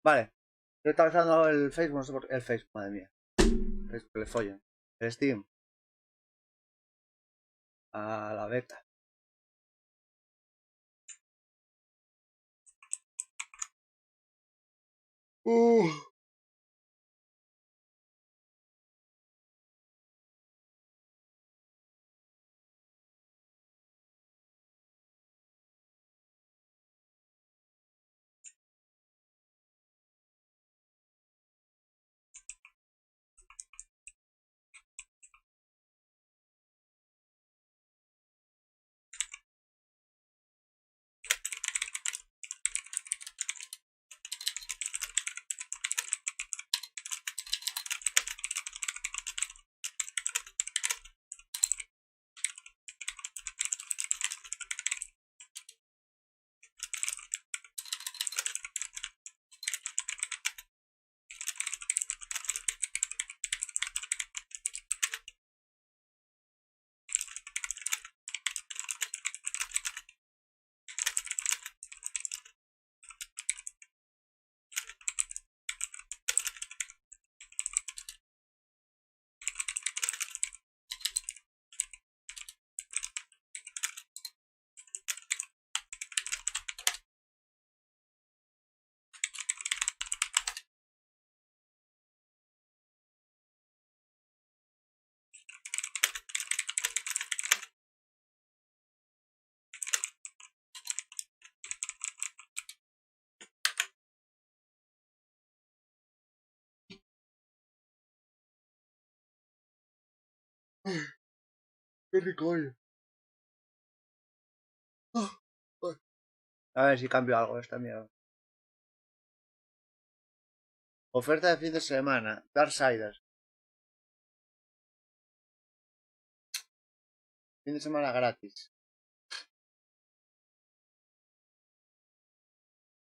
Vale. Yo estaba usando el Facebook, no sé por qué. El Facebook, madre mía. Facebook, le follen. El Steam. A la beta. Uh. Qué rico, oye. A ver si cambio algo de esta mierda. Oferta de fin de semana. Darksiders. Fin de semana gratis.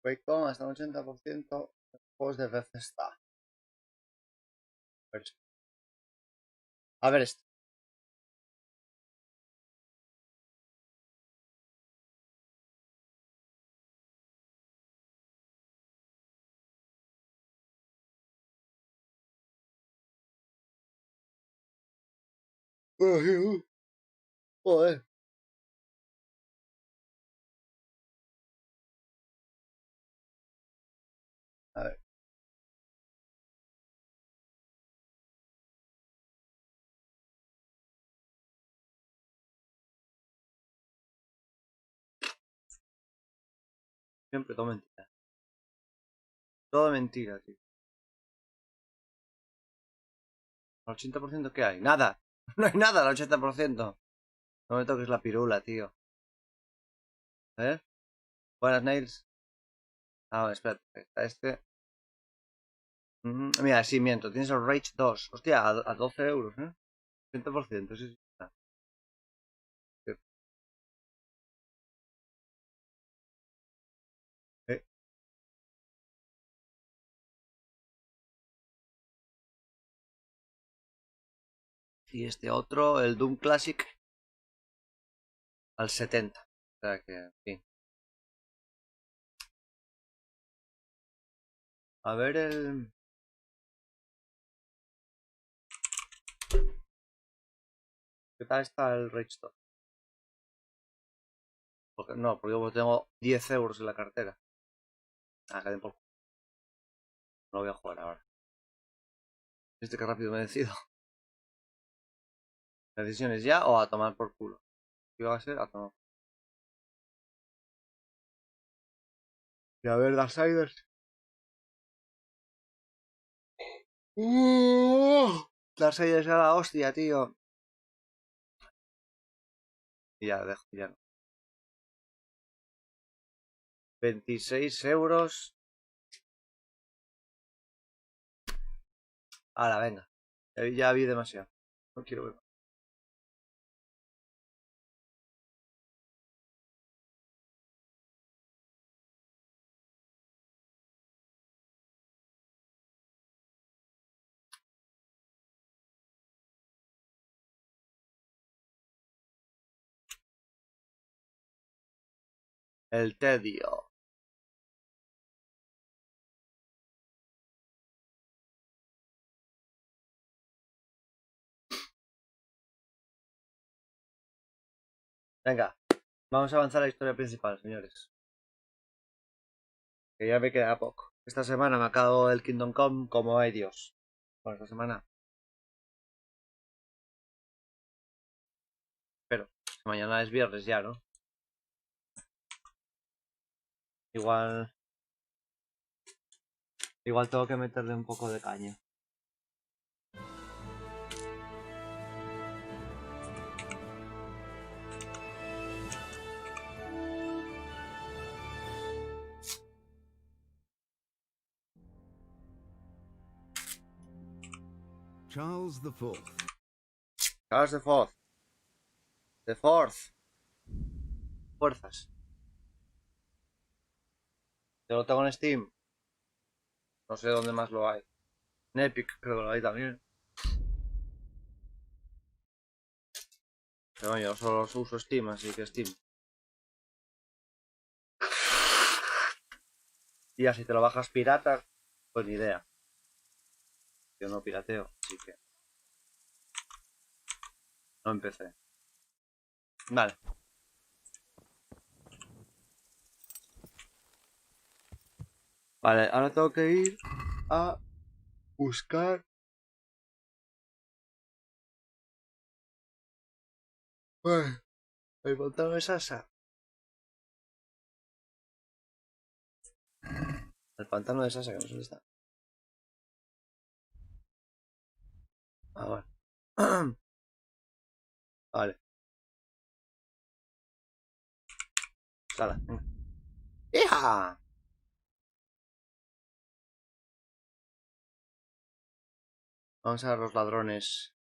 Wacom hasta un 80%. Juegos de Bethesda. A ver esto. Joder. A ver. Siempre todo mentira. Todo mentira, tío. ¿El 80% qué hay? Nada. No hay nada al 80%. No me toques la pirula, tío. A ver. Buenas nails. Ah, bueno, espérate. Está este. Mira, sí, miento. Tienes el Rage 2. Hostia, a 12 euros, ¿eh? 80%, sí, sí. Eh, Y este otro, el Doom Classic, al 70. O sea que, en fin. A ver el... ¿Qué tal está el Rage 2? Porque, no, porque yo tengo 10 euros en la cartera. Ah, que den poco. No lo voy a jugar ahora. ¿Viste qué rápido me decido? ¿Decisiones ya o a tomar por culo? ¿Qué va a ser? A tomar. Y a ver, Darksiders. Darksiders a la hostia, tío. Y ya, dejo, ya no. 26 euros. Ahora, venga. Ya vi demasiado. No quiero ver más. El tedio. Venga, vamos a avanzar a la historia principal, señores. Que ya me queda poco. Esta semana me acabo el Kingdom Come como hay Dios. Bueno, esta semana. Pero mañana es viernes ya, ¿no? Igual tengo que meterle un poco de caña. Charles the Fourth. Charles the Fourth. The Fourth. Fuerzas. Yo lo tengo en Steam. No sé dónde más lo hay. En Epic creo que lo hay también. Pero yo solo uso Steam, así que Steam. Y ya si te lo bajas pirata, pues ni idea. Yo no pirateo, así que no empecé. Vale. Vale, ahora tengo que ir a buscar el pantano de Sasa. El pantano de Sasa, que no sé dónde está. Ah, vale. Vale. Sala, venga. ¡Hija! Vamos a ver los ladrones.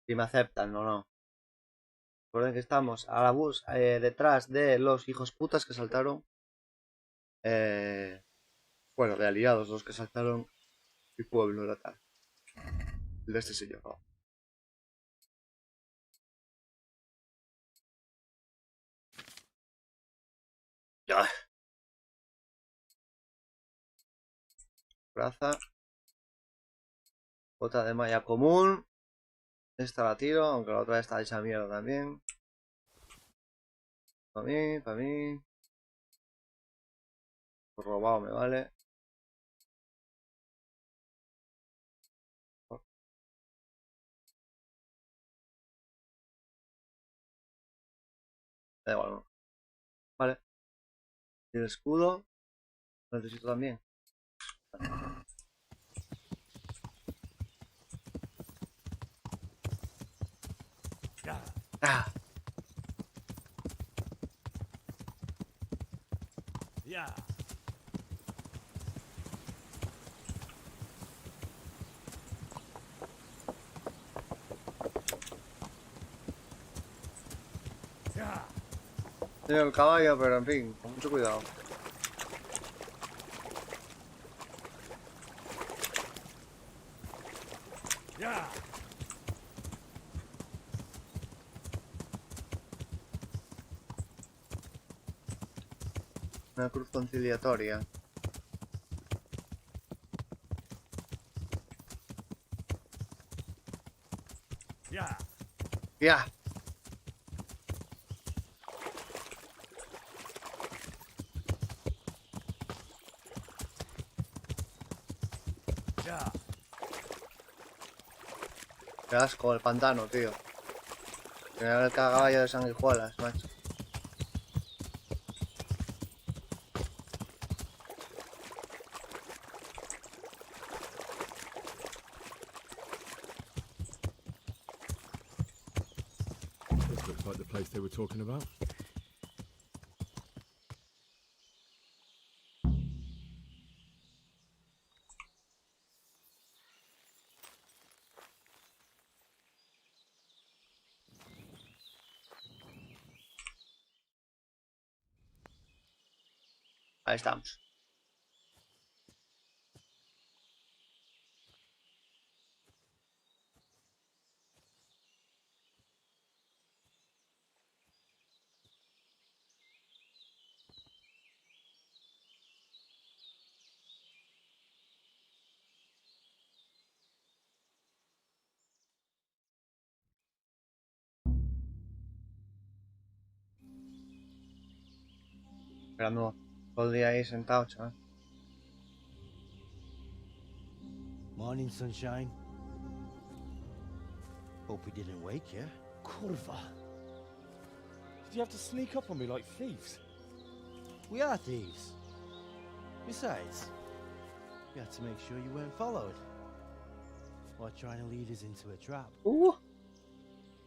Si me aceptan o no. Recuerden que estamos a la bus detrás de los hijos putas que saltaron. Bueno, de aliados, los que saltaron mi pueblo natal. El de este señor. Oh. Ya. Braza. Bota de malla común. Esta la tiro, aunque la otra está hecha mierda también. Para mí, para mí. Por robado me vale. Da igual, no. Vale. Y el escudo. Lo necesito también. Ah. Yeah. Tengo el caballo, pero en fin, con mucho cuidado. Yeah. Una cruz conciliatoria. Yeah. ¡Ya! Yeah. Qué asco el pantano, tío. Tener el caballo de sanguijuelas, macho. This looks like the place they were talking about. Ahí estamos. esperando todo el día ahí sentado, chaval. Morning, sunshine. Hope we didn't wake you. Kurva! Did you have to sneak up on me like thieves? We are thieves. Besides, we had to make sure you weren't followed. Or trying to lead us into a trap.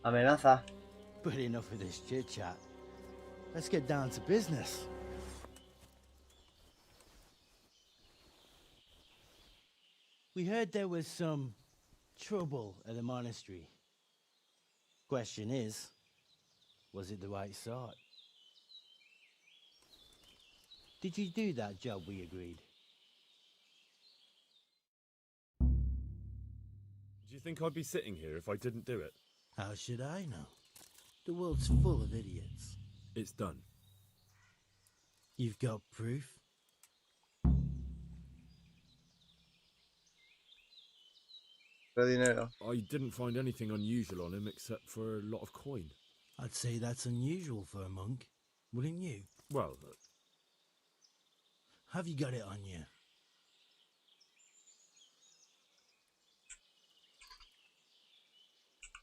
Amenaza. But enough of this chit-chat. Let's get down to business. We heard there was some trouble at the monastery. Question is, was it the right sort? Did you do that job we agreed? Do you think I'd be sitting here if I didn't do it? How should I know? The world's full of idiots. It's done. You've got proof? De dinero. I didn't find anything unusual on him except for a lot of coin. I'd say that's unusual for a monk, wouldn't you? Well, Have you got it on you?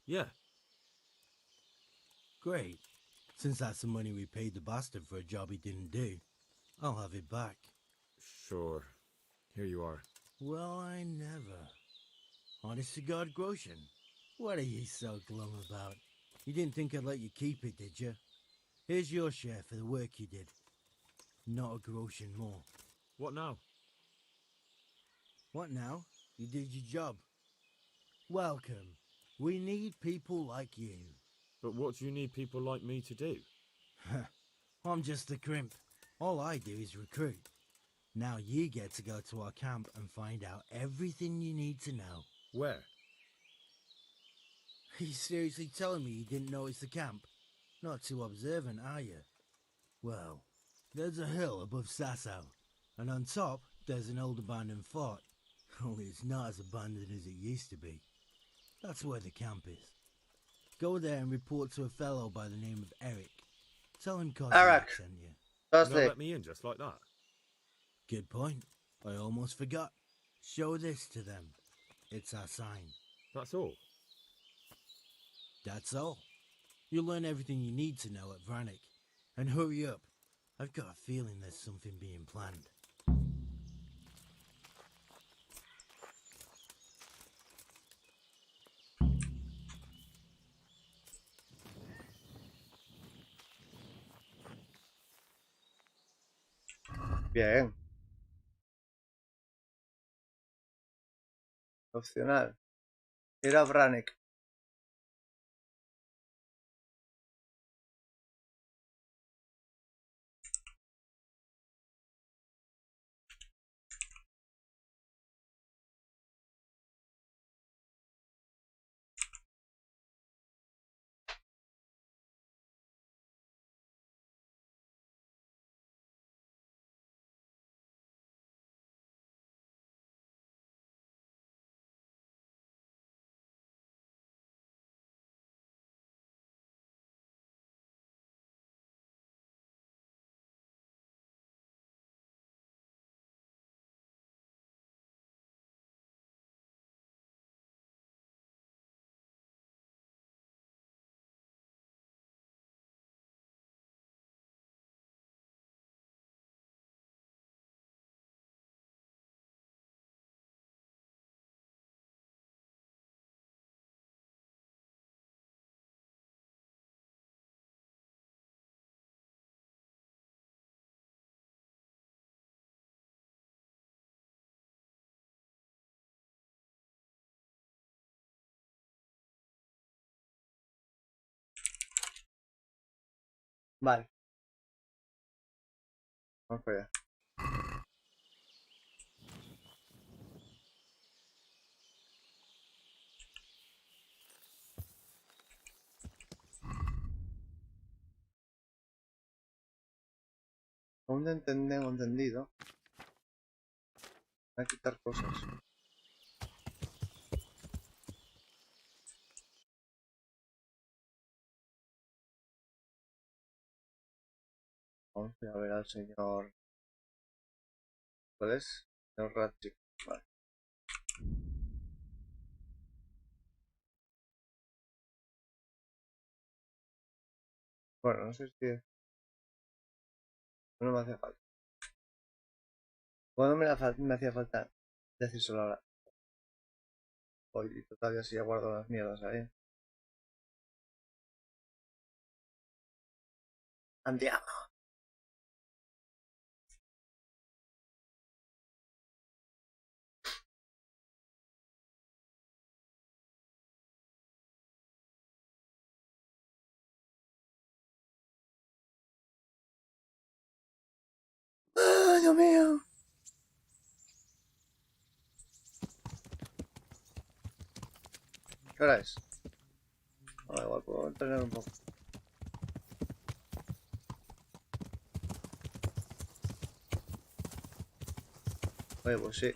yeah. Great. Since that's the money we paid the bastard for a job he didn't do, I'll have it back. Sure. Here you are. Well, I never. Honest to God, Groshen, what are you so glum about? You didn't think I'd let you keep it, did you? Here's your share for the work you did. Not a Groshen more. What now? What now? You did your job. Welcome. We need people like you. But what do you need people like me to do? I'm just a crimp. All I do is recruit. Now you get to go to our camp and find out everything you need to know. Where? Are you seriously telling me you didn't notice the camp? Not too observant, are you? Well, there's a hill above Sasso, and on top there's an old abandoned fort. Only it's not as abandoned as it used to be. That's where the camp is. Go there and report to a fellow by the name of Eric. Tell him Cosmic Eric. sent you. That's They'll it. let me in just like that. Good point. I almost forgot. Show this to them. It's our sign. That's all. That's all. You'll learn everything you need to know at Vranik. And hurry up. I've got a feeling there's something being planned. Bien. Opcional. Ir a Vranik. Vale. Vamos para allá. Aún no entendido. Voy a quitar cosas. Vamos a ver al señor. ¿Cuál es? Señor Ratchik. Vale. Bueno, no sé si. No me hacía falta. ¿Cuándo me hacía falta decírselo ahora? Hoy todavía sí guardo las mierdas ahí. Andiamo. ¡Ah, Dios mío! ¿Qué hora es? Ah, igual puedo entrenar un poco. Oye, pues sí.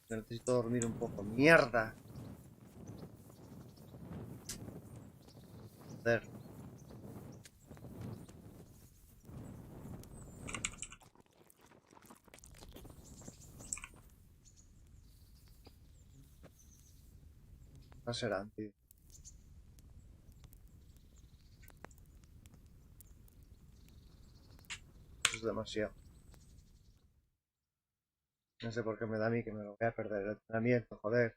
Necesito dormir un poco. ¡Mierda! Joder. No serán, tío. Eso es demasiado. No sé por qué me da a mí que me lo voy a perder el entrenamiento, joder.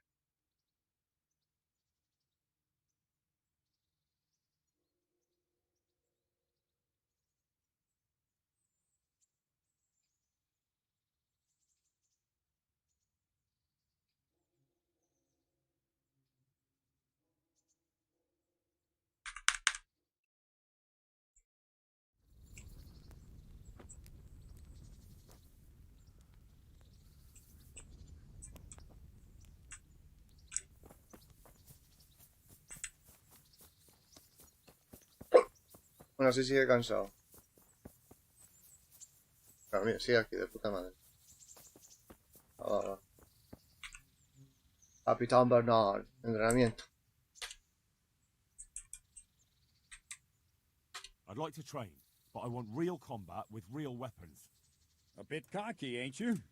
Bueno, sí sigue cansado. Pero mira, sigue aquí de puta madre. Ah, Capitán Bernard, entrenamiento. I'd like to train, but I want real combat with real weapons. A bit cocky, ain't you?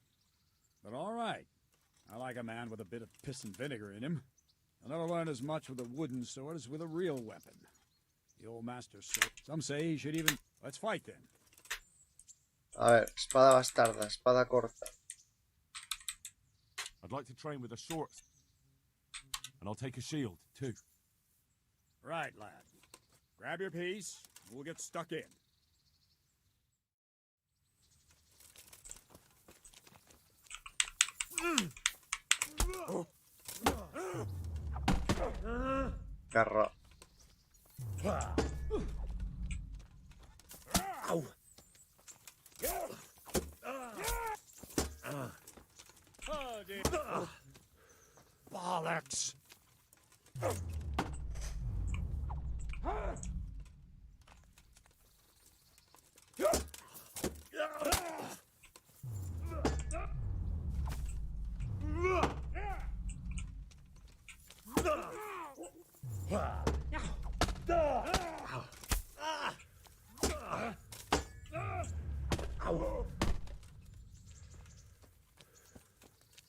But all right. I like a man with a bit of piss and vinegar in him. I'll never learn as much with a wooden sword as with a real weapon. The old master's sword. Some say he should even... Let's fight then. A ver, espada bastarda, espada corta. I'd like to train with a short... And I'll take a shield, too. Right, lad. Grab your piece. We'll get stuck in. Carro. Bollocks!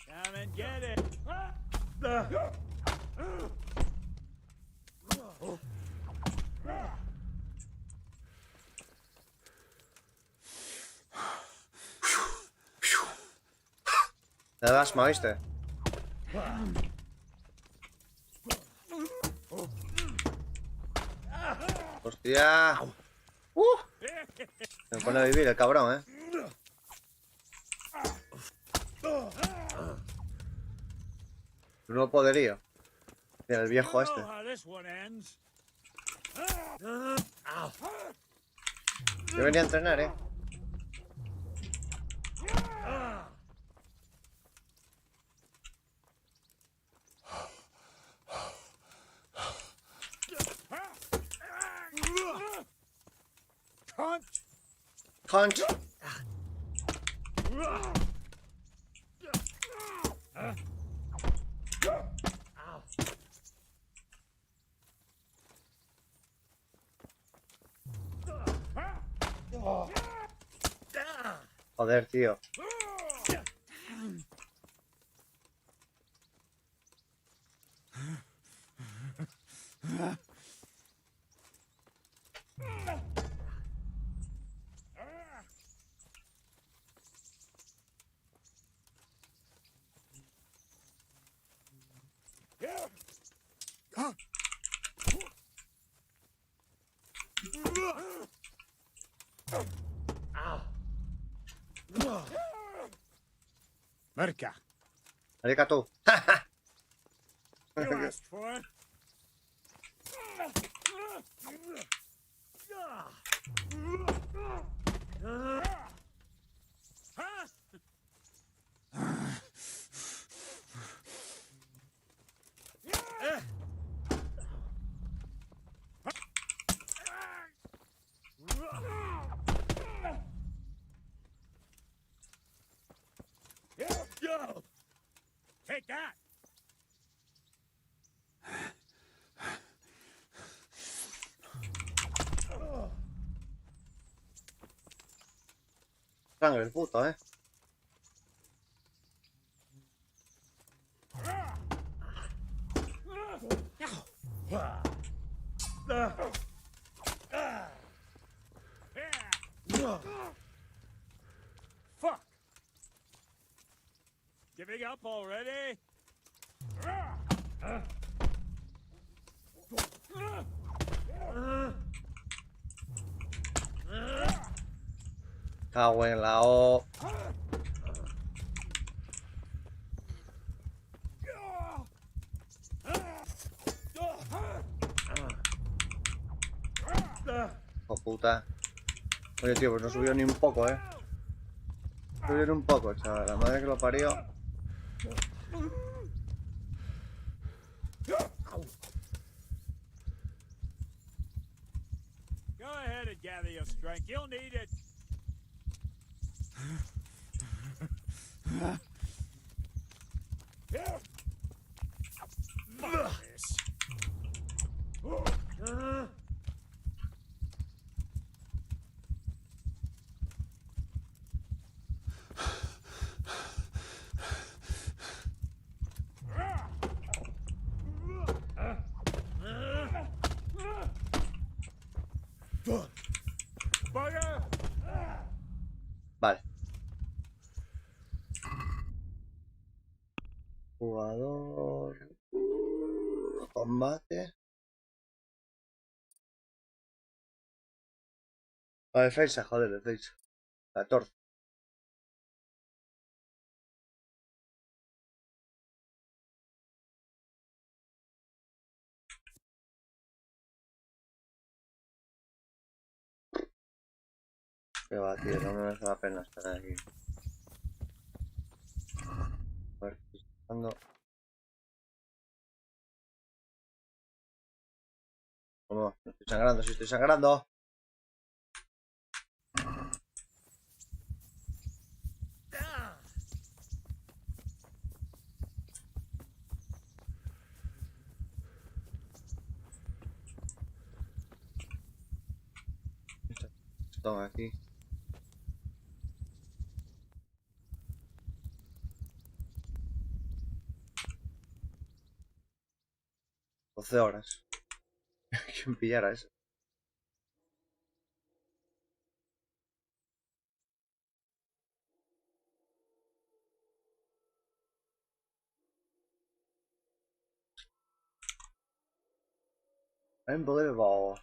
Come and get it! Te das, ¿me oíste? Hostia. Me pone a vivir el cabrón, Un nuevo poderío. Mira, el viejo este. Yo venía a entrenar, Cunt. Joder, tío. Merca, Marica tú. you asked for it. Take that. Sangre el puto, Fuck. Giving up already? Cago en la O. Oh puta. Oye, tío, pues no subió ni un poco, No subió ni un poco, chaval. La madre que lo parió. Go ahead and gather your strength. You'll need it. Fuck this. Bugger! Vale. Jugador. Combate. La defensa, joder, defensa. 14. Qué va, tío, no me merece la pena estar aquí. A ver, estoy buscando. No, no estoy sangrando, sí estoy sangrando. Esto aquí. 12 horas. ¿Quién pillara eso? Unbelievable.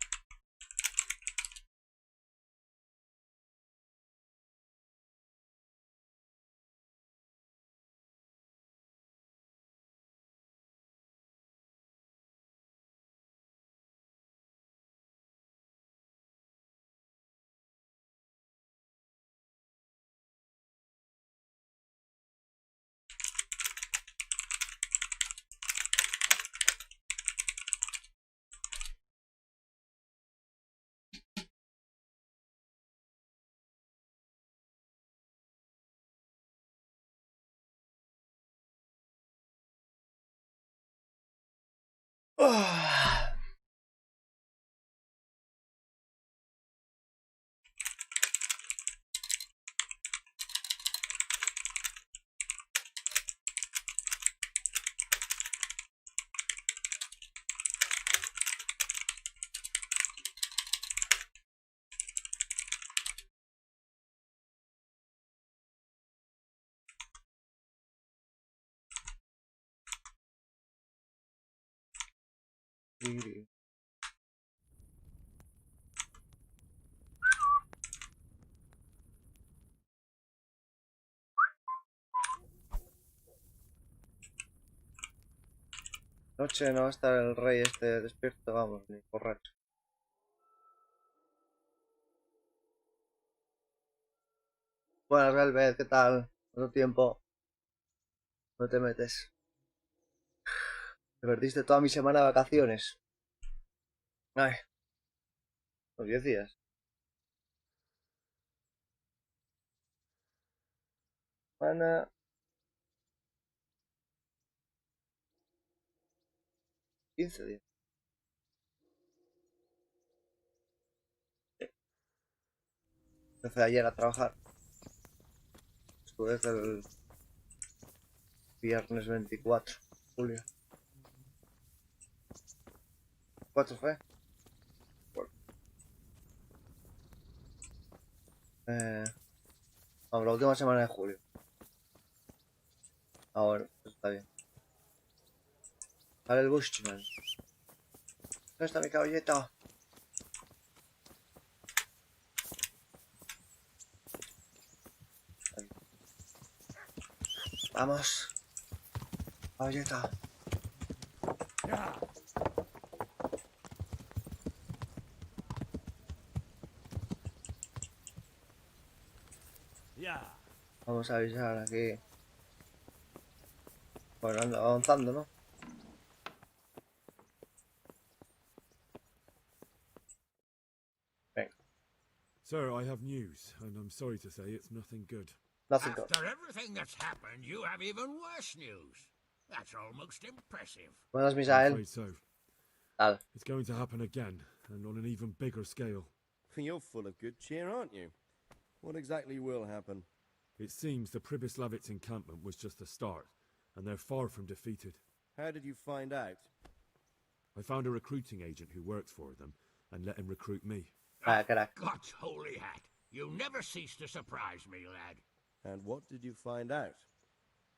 Noche no va a estar el rey este despierto, vamos, ni borracho. Buenas, Velvet, ¿qué tal? ¿Cuánto tiempo? No te metes. Me perdiste toda mi semana de vacaciones. Ay, los 10 días. Semana 15 días. Empecé ayer a trabajar. Estuve desde el viernes 24 de julio. ¿Cuánto fue? Bueno. Vamos, la última semana de julio. Ah, bueno, pues está bien. Sale el Bushman. ¿Dónde está mi caballito? Ahí. Vamos. Caballito. Yeah. Yeah. Vamos a avisar aquí. Bueno, anda avanzando, ¿no? Venga. Sir, I have news, and I'm sorry to say it's nothing good. Nothing good. After everything that's happened, you have even worse news. That's almost impressive. Buenas, I'm Misael. afraid so. Tal. It's going to happen again, and on an even bigger scale. You're full of good cheer, aren't you? What exactly will happen? It seems the Pribyslavitz encampment was just the start, and they're far from defeated. How did you find out? I found a recruiting agent who works for them, and let him recruit me. Ah, crack. God's holy hat. You never cease to surprise me, lad. And what did you find out?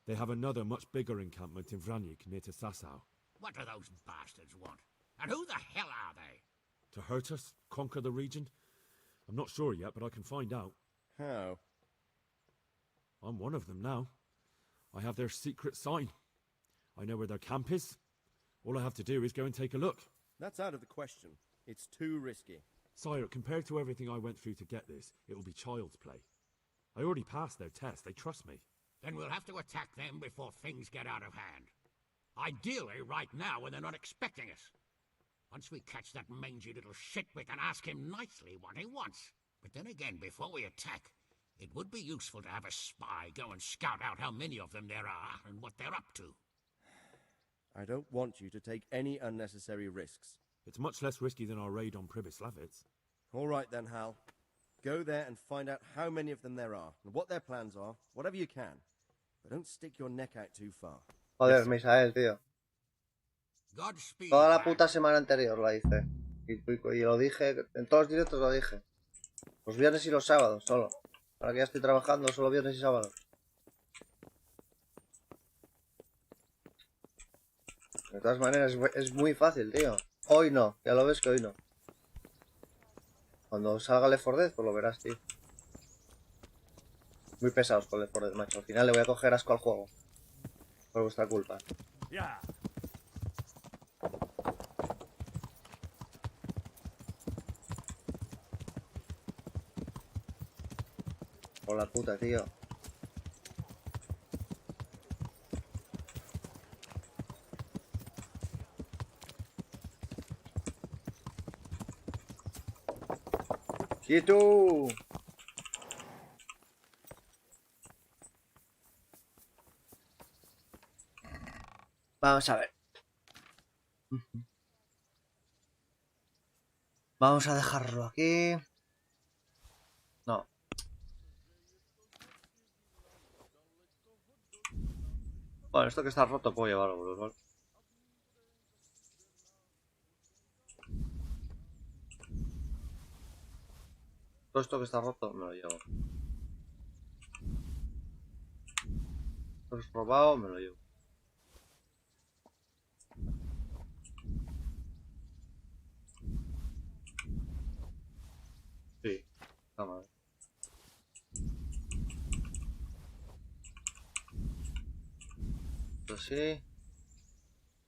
They have another much bigger encampment in Vranyk near to Sasau. What do those bastards want? And who the hell are they? To hurt us? Conquer the region? I'm not sure yet, but I can find out. How? I'm one of them now. I have their secret sign. I know where their camp is. All I have to do is go and take a look. That's out of the question. It's too risky. Sire, compared to everything I went through to get this, it will be child's play. I already passed their test. They trust me. Then we'll have to attack them before things get out of hand. Ideally, right now when they're not expecting us. Once we catch that mangy little shit, we can ask him nicely what he wants. But then again, before we attack, it would be useful to have a spy go and scout out how many of them there are and what they're up to. I don't want you to take any unnecessary risks. It's much less risky than our raid on Pribyslavitz. All right then, Hal. Go there and find out how many of them there are, and what their plans are, whatever you can. But don't stick your neck out too far. Joder, Misael, tío. Godspeed. Toda la lad. puta semana anterior la hice. Y lo dije, en todos los directos lo dije. Los viernes y los sábados solo. Ahora que ya estoy trabajando, solo viernes y sábados. De todas maneras, es muy fácil, tío. Hoy no, ya lo ves que hoy no. Cuando salga Left 4 Dead, pues lo verás, tío. Muy pesados con Left 4 Dead, macho. Al final le voy a coger asco al juego. Por vuestra culpa. Yeah. Por la puta, tío. ¡Quieto! Vamos a ver. Vamos a dejarlo aquí. No. Bueno, esto que está roto puedo llevarlo, bro, ¿vale? Todo esto que está roto me lo llevo. Esto es robado, me lo llevo. Toma. Esto sí.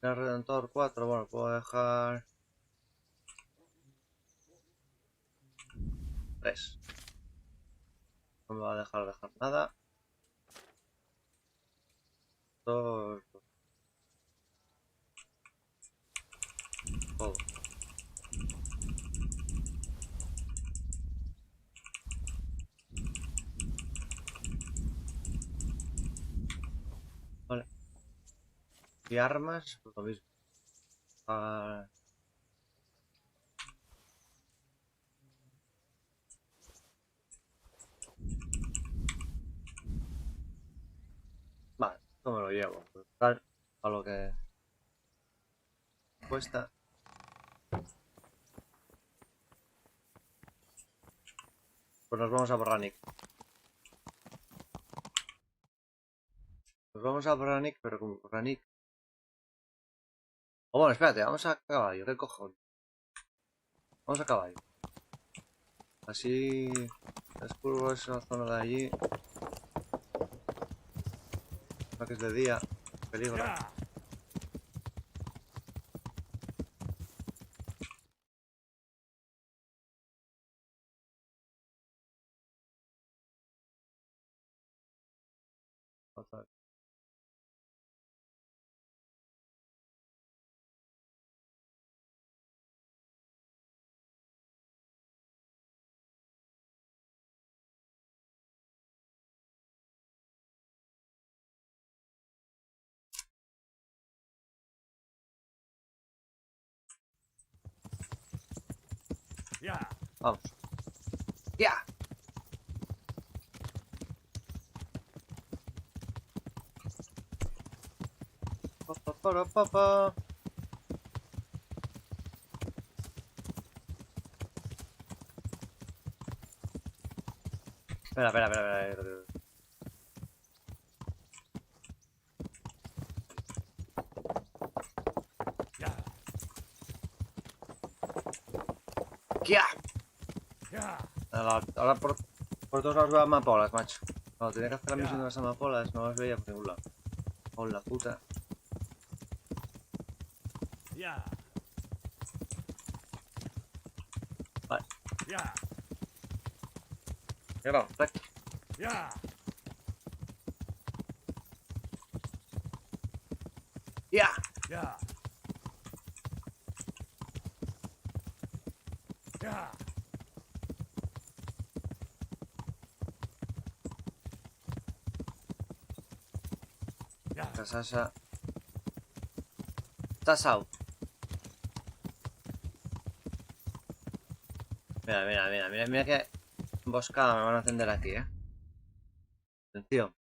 El Redentor 4, bueno, puedo dejar 3. No me va a dejar nada. 2. Todo. Vale. Y armas, pues lo mismo. Ah, vale, esto me lo llevo. Total, a lo que cuesta. Pues nos vamos a Borranic. Nos vamos a Borranic, pero con Borranic. Oh, bueno, espérate, vamos a caballo, ¿qué cojones? Vamos a caballo. Así descubro esa zona de allí. No que es de día. Peligro. Yeah. Vamos. ¡Ya! Pa, pa, para, pa, pa. Espera. Yeah. ¡Ya! Yeah. Ahora por todos lados veo amapolas, macho. Cuando tenía que hacer la misión de las amapolas, no las veía por ningún lado. Con la puta. Yeah. Vale. Yeah. Ya vamos, recto. Yeah. ¡Ya! Yeah. Yeah. Yeah. Casasa. Tasao. Mira que emboscada me van a encender aquí, Atención.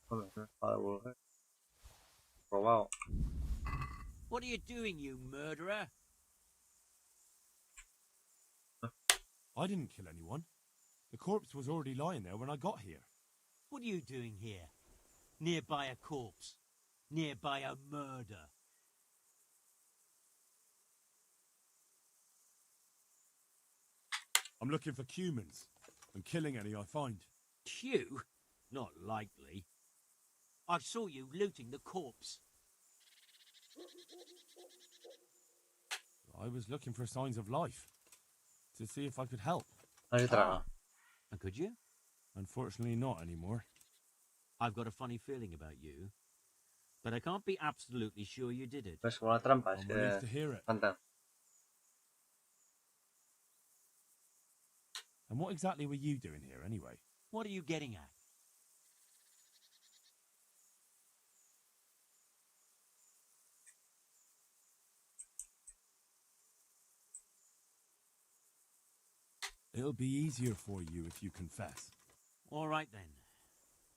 Bueno, una espada de Bulger. Robado. What are you doing, you murderer? I didn't kill anyone. The corpse was already lying there when I got here. What are you doing here? Nearby a corpse. Nearby a murder. I'm looking for humans and killing any I find. You? Not likely. I saw you looting the corpse. I was looking for signs of life to see if I could help. Así traga. And could you? Unfortunately, not anymore. I've got a funny feeling about you. But I can't be absolutely sure you did it. Pues como una trampa, es I'm que. relieved to hear it. Fanta. And what exactly were you doing here anyway? What are you getting at? It'll be easier for you if you confess. All right then.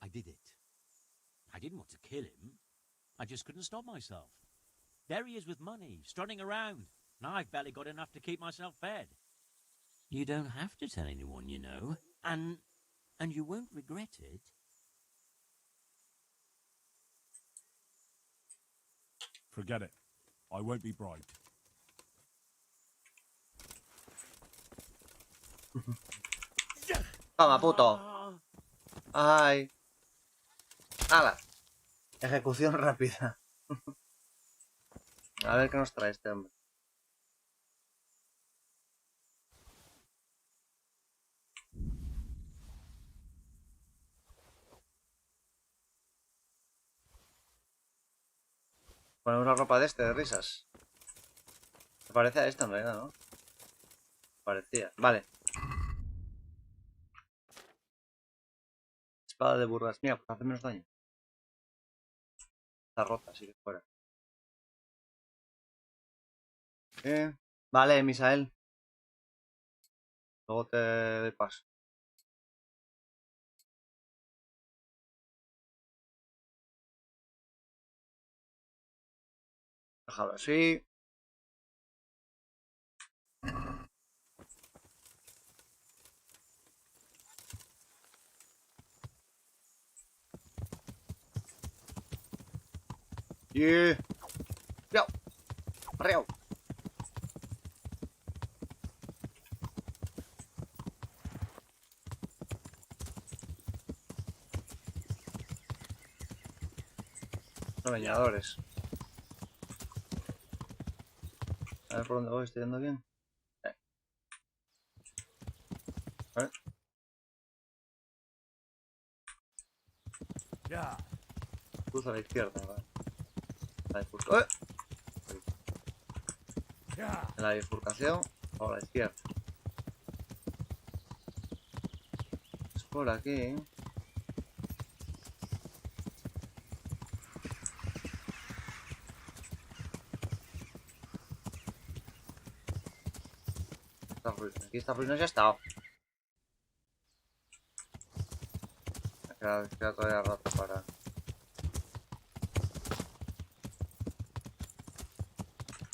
I did it. I didn't want to kill him. I just couldn't stop myself. There he is with money, strutting around, and I've barely got enough to keep myself fed. You don't have to tell anyone, you know, and you won't regret it. Forget it. I won't be bribed. Toma, puto. Ay. ¡Hala! Ejecución rápida. A ver qué nos trae este hombre. Ponemos la ropa de este, de risas. Se parece a esta en realidad, ¿no? Parecía. Vale. Espada de burgas. Mira, pues hace menos daño. Está rota, así que fuera. Vale, Misael. Luego te doy paso. Déjalo así. Yeah. Riau. Riau. Son leñadores. A ver por dónde voy, estoy yendo bien. A ver. Cruza a la izquierda, vale. En la bifurcación o a la izquierda. Es por aquí, ¿eh? Aquí esta ruina ya ha estado. Queda todavía rato para...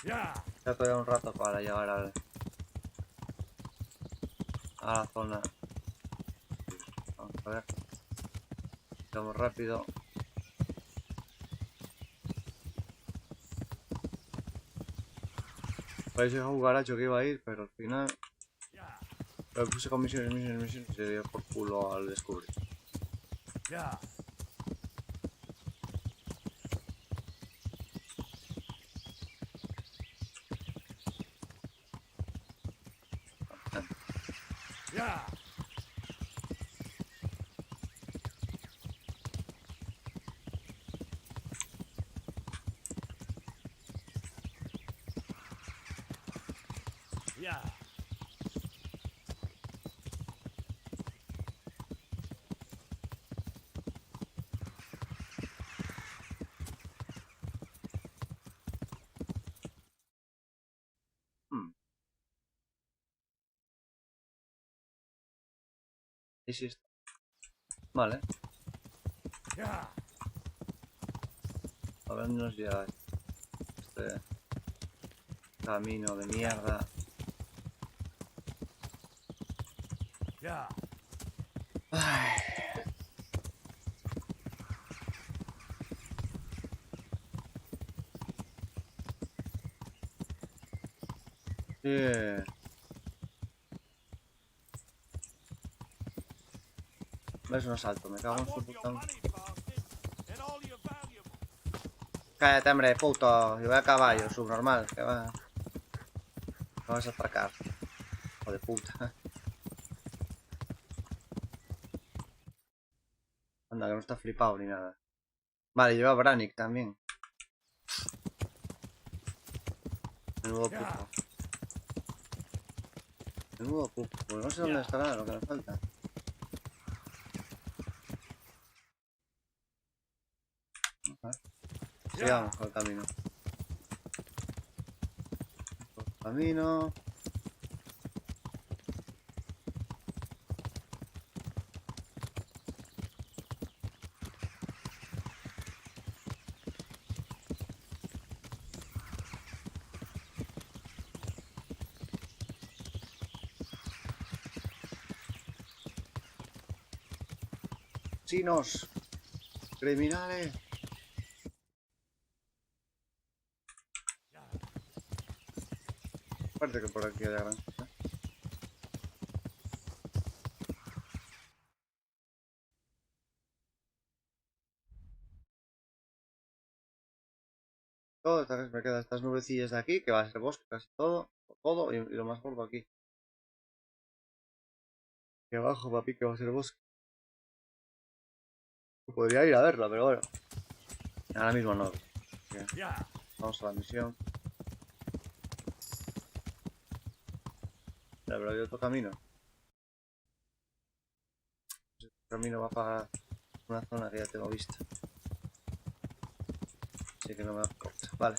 Queda todavía un rato para llegar a la zona. Vamos a ver. Vamos rápido. Parece un garacho que iba a ir, pero al final... Lo puse con misiones y se dio por culo al descubrir. Y sí está. Vale. A vernos ya este camino de mierda. Ay. Yeah. ¿Ves? No salto, me cago en su puta. Cállate, hombre, puto. Yo voy a caballo, subnormal. Que va. Me vas a atracar. Hijo de puta. Anda, que no está flipado ni nada. Vale, lleva Brannick también. Menudo puto. Menudo puto. Pues no sé dónde estará lo que nos falta. Sigamos por el camino. Por el camino. Chinos. Criminales. Parece que por aquí hay gran cosa. Todo esta vez me quedan estas nubecillas de aquí, que va a ser bosque casi todo. Todo y lo más gordo aquí. Y abajo, papi, que va a ser bosque. Podría ir a verlo, pero bueno. Ahora mismo no. Bien. Vamos a la misión. Pero hay otro camino. El camino va para una zona que ya tengo vista. Así que no me da corta. Vale.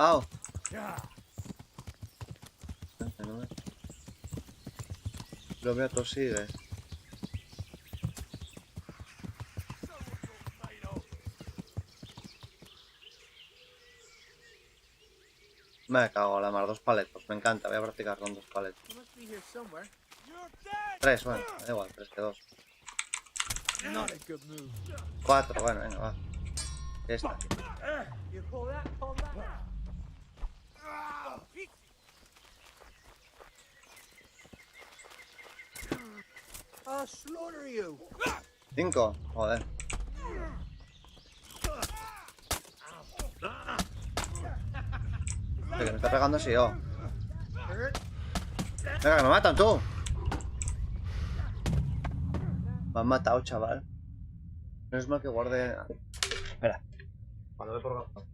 ¡Au! Lo veo tosigue. Me cago en la mar, 2 paletos, me encanta, voy a practicar con 2 paletos. 3, bueno, da igual, 3 que 2. 4, bueno, venga, va. Esta. I'll slaughter you. 5, joder. Que me está pegando así, oh. Venga, que me matan, tú. Me han matado, chaval. No es mal que guarde... Espera. Cuando ve por abajo.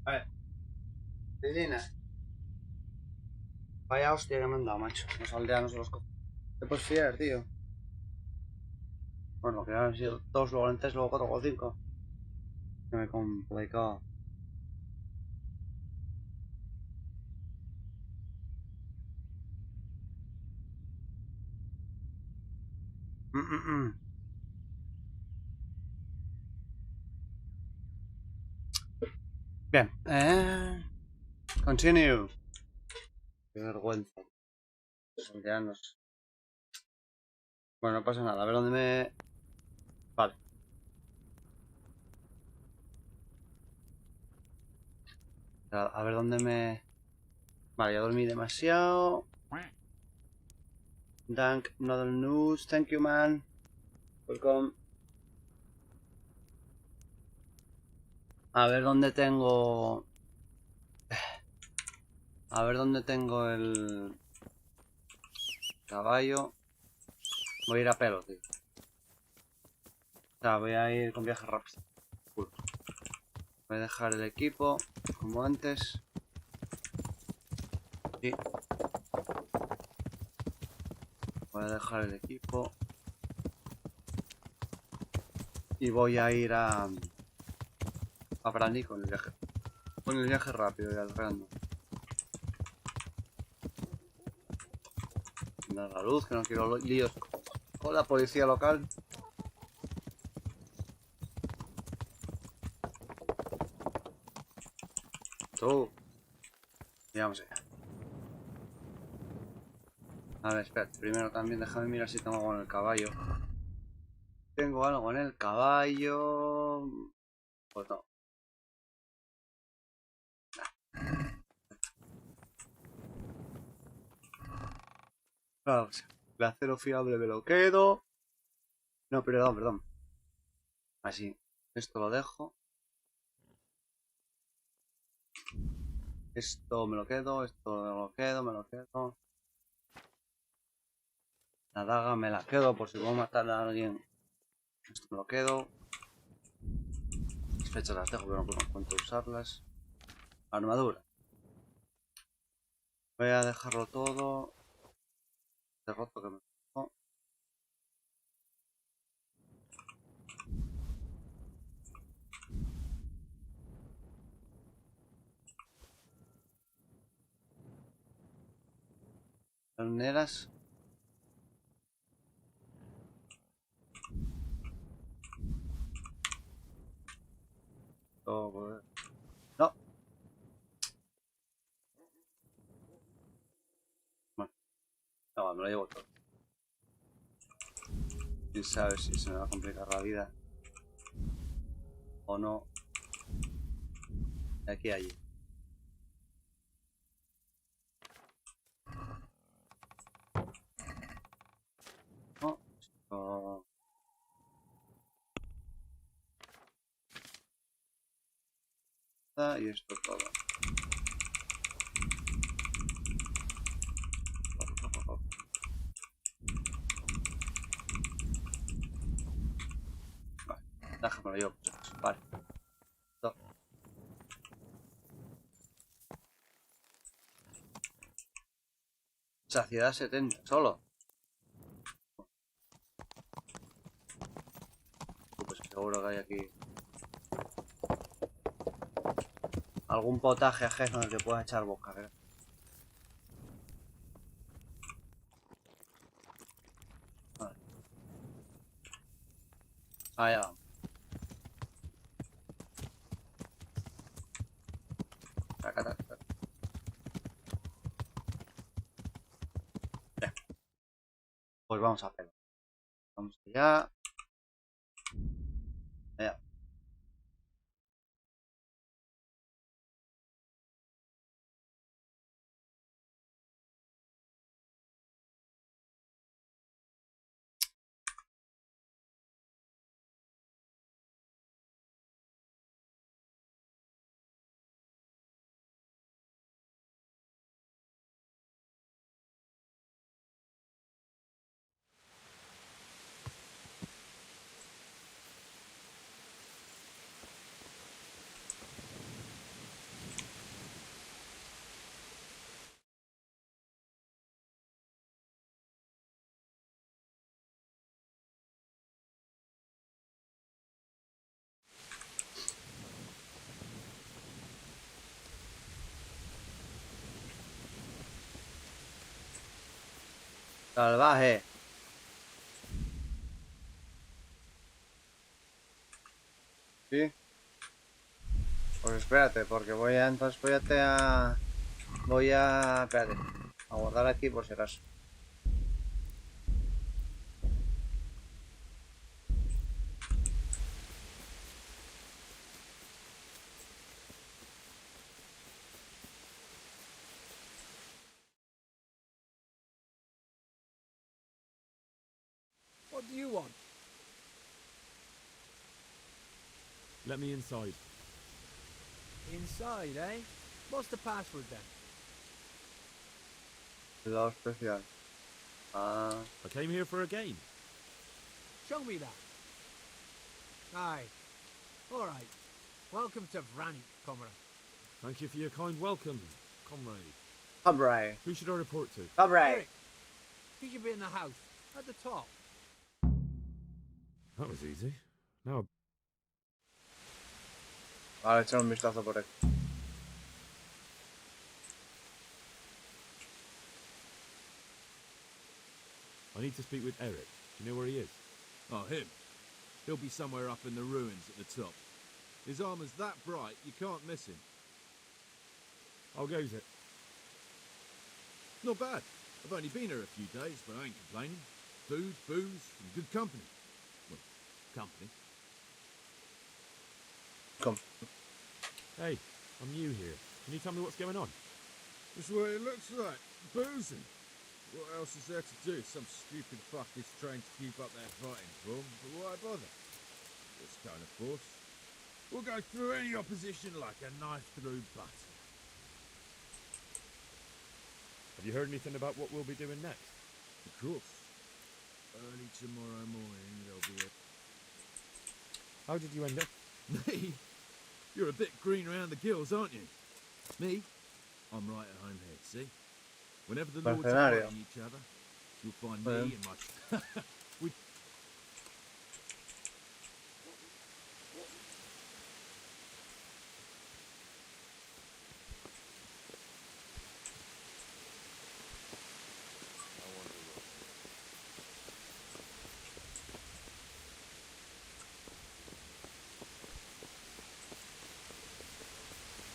A ver. Lilina. Vaya hostia que me han dado, macho. Los aldeanos de los co... Te puedes fiar, tío. Bueno, que han sido 2, luego en 3, luego 4, luego 5. Que me he complicado. Bien. Continue. Qué vergüenza. Los aldeanos. Bueno, no pasa nada. A ver dónde me... Vale. A ver dónde me... Vale, ya dormí demasiado. Dank, another news. Thank you, man. Welcome. A ver dónde tengo... A ver dónde tengo el... Caballo. Voy a ir a pelo, tío. O sea, voy a ir con viaje rápido. Cool. Voy a dejar el equipo como antes. Sí. Voy a dejar el equipo. Y voy a ir a Brandy con el viaje. Con el viaje rápido y al grano. Dar la luz, que no quiero líos con la policía local. Tú. Y vamos allá. A ver, espera. Primero también déjame mirar si tengo algo en el caballo. ¿Tengo algo en el caballo? Pues no. Vamos. El acero fiable me lo quedo. No, perdón. Así. Esto lo dejo. Esto me lo quedo. Esto me lo quedo. La daga me la quedo por si voy a matar a alguien. Esto me lo quedo. Las flechas las dejo, pero no cuento usarlas. Armadura. Voy a dejarlo todo. Este roto que me dejo. Terneras. No. Bueno, no, me lo llevo todo. Quién sabe si se me va a complicar la vida o no. De aquí a allí. No, esto... Y esto todo. Vale, déjamelo yo. Vale. No. Saciedad 70, solo. Pues seguro que hay aquí algún potaje ajeno en el que pueda echar boca, ¿verdad? Vale. Allá vamos. Taca, taca, taca. Bien. Pues vamos a hacerlo. Vamos allá. Allá. Salvaje. Sí. Pues espérate, porque voy a... Entonces voy a... Espérate. A guardar aquí por si acaso. What do you want? Let me inside. Inside, eh? What's the password then? Lado especial. Ah. I came here for a game. Show me that. Aye. Alright. Welcome to Vrank, comrade. Thank you for your kind welcome, comrade. Comrade. Who should I report to? Comrade. Eric, you should be in the house, at the top. That was easy. Now, Vale, echar un vistazo por aquí. I need to speak with Eric. Do you know where he is? Oh, him. He'll be somewhere up in the ruins at the top. His armor's that bright, you can't miss him. How goes it? Not bad. I've only been here a few days, but I ain't complaining. Food, booze, and good company. Well, company. Come. Hey, I'm new here. Can you tell me what's going on? That's what it looks like. Boozing. What else is there to do? Some stupid fuck is trained to keep up their fighting form, but why bother? This kind of force. We'll go through any opposition like a knife through butter. Have you heard anything about what we'll be doing next? Of course. Early tomorrow morning there'll be a... How did you end up? Me? You're a bit green around the gills, aren't you? Me? I'm right at home here, see? Whenever the lords are Mercenario. fighting each other, you'll find Well. me and my... we...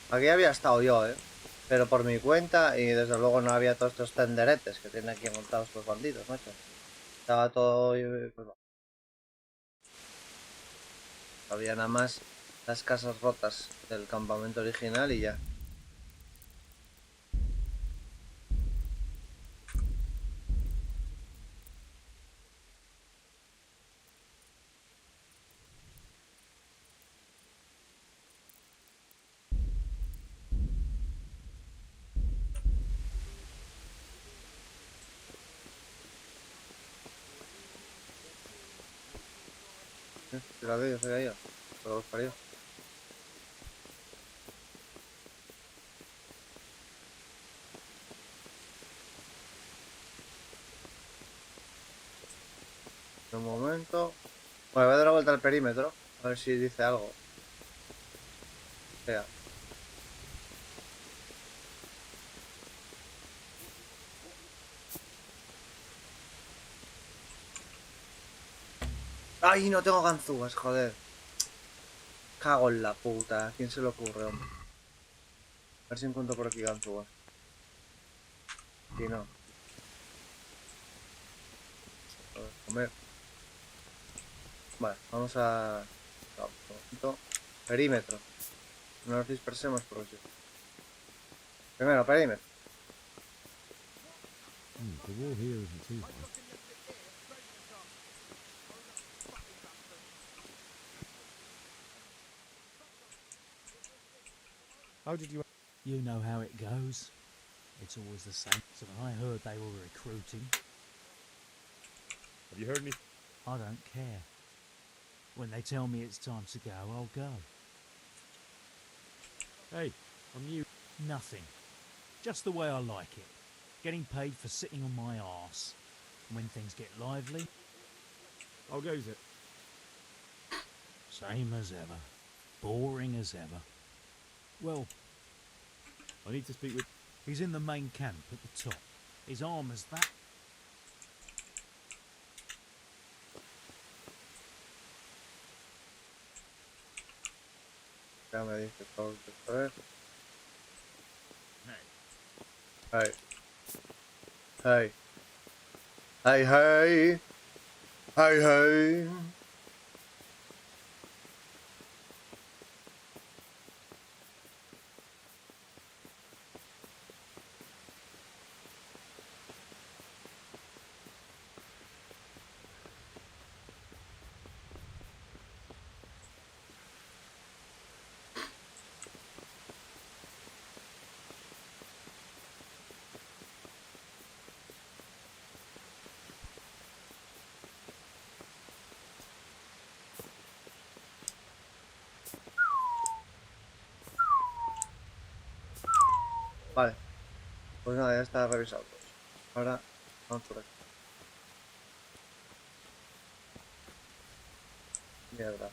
Aquí había estado yo, pero por mi cuenta y desde luego no había todos estos tenderetes que tienen aquí montados los bandidos, macho. Estaba todo... Pues, había nada más las casas rotas del campamento original y ya. Se la se cayó. Todo los parió. Un momento. Bueno, voy a dar la vuelta al perímetro. A ver si dice algo. Espera. ¡Ay, no tengo ganzúas, joder! Cago en la puta. ¿A quién se le ocurre, hombre? A ver si encuentro por aquí ganzúas. Si no. A ver, comer. Vale, vamos a... Vamos, un momento. Perímetro. No nos dispersemos por aquí. Primero, perímetro. The wall here isn't too high. How did you... You know how it goes. It's always the same. So I heard they were recruiting. Have you heard any... I don't care. When they tell me it's time to go, I'll go. Hey, I'm new. Nothing. Just the way I like it. Getting paid for sitting on my arse. When things get lively, How goes it? same as ever. Boring as ever. Well, I need to speak with... he's in the main camp at the top. His armor's that... Ya me dice todo esto es. Hey. Hey. Hey, hey. Hey, hey. Vale. Pues nada, ya está revisado. Ahora vamos por aquí. Mierda.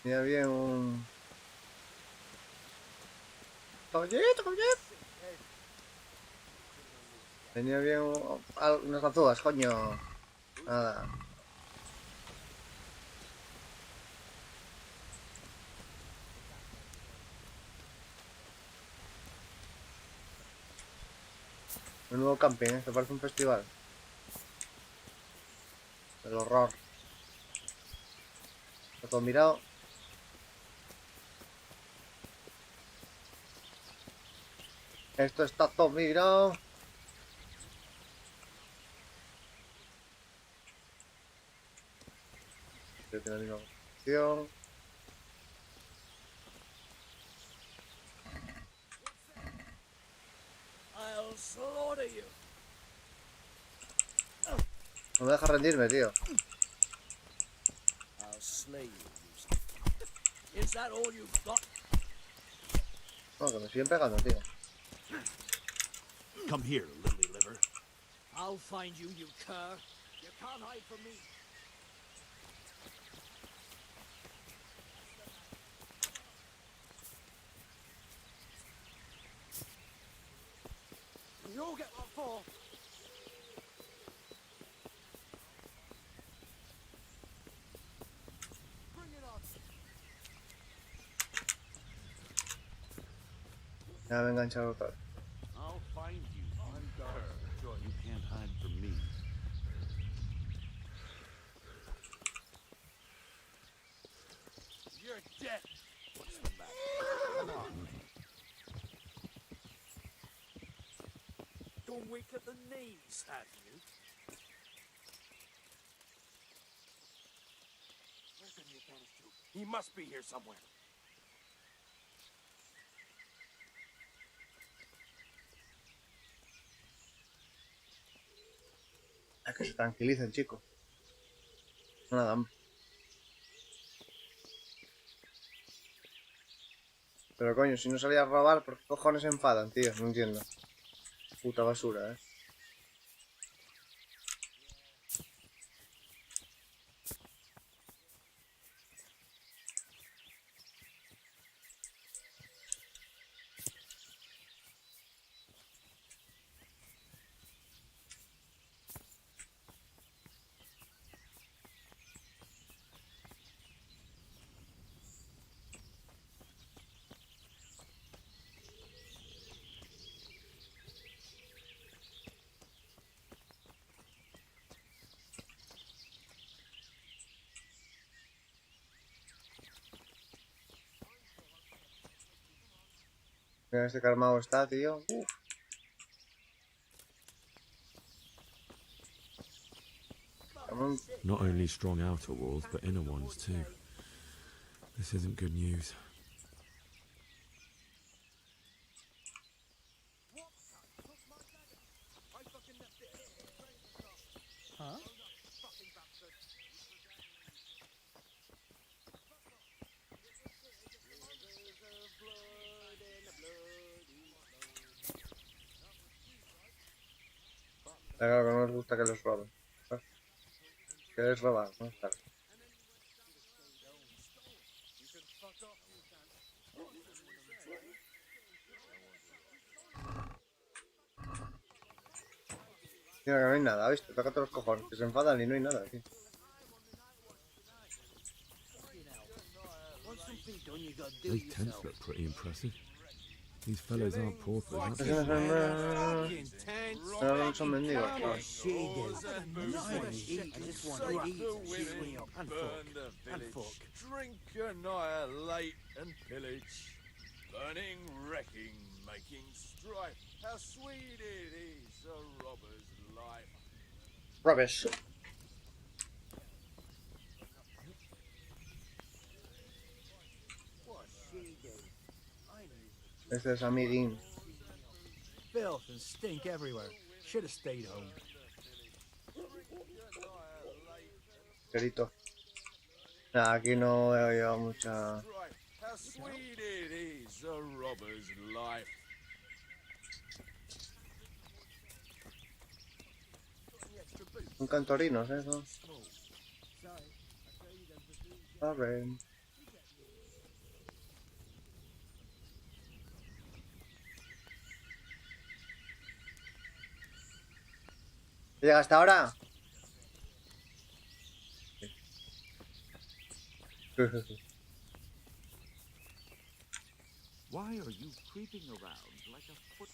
Tenía bien un... ¡Caballito, caballito! Tenía bien unas ganzúas, coño. Nada. Un nuevo camping, ¿eh? Te parece un festival. El horror. Está todo mirado. Esto está todo mirado. Creo que tiene la misma posición. No me deja rendirme, tío. No, que me siguen pegando, tío. Come here, lily liver. I'll find you, you cur. You can't hide from me. You'll get what for. Bring it on. Ya me he enganchado otra vez. I'll find you. You can't hide from me. You're dead. What's the matter? Come on. Gone weak at the knees, have you? Where can you manage to? He must be here somewhere. Que se tranquilicen, chicos. Nada. Pero coño, si no salía a robar, ¿por qué cojones se enfadan, tío? No entiendo. Puta basura, eh. Mira este calmado está, tío. Uf. Not only strong outer walls, but inner ones too. This isn't good news. Huh? Claro que no les gusta que los roben. Que les roban, ¿no? Claro. Mira que no hay nada, ¿viste? Toca todos los cojones, que se enfadan y no hay nada aquí. Those tents look pretty impressive. These fellows aren't paupers, aren't they? No son mendigos, claro. She did. I just want to eat and shoot me up and fuck. And fuck. Drink, annihilate, and pillage. Burning, wrecking, making strife. How sweet it is, a robber's life. Rubbish. Este es amiguín. Filth and stink everywhere. Should have stayed home. Querido. Nah, aquí no he oído mucha... How sweet it is, a robber's life. Son cantorinos, eso. Sorry. ¿Llega hasta ahora? Why are you creeping around like a foot?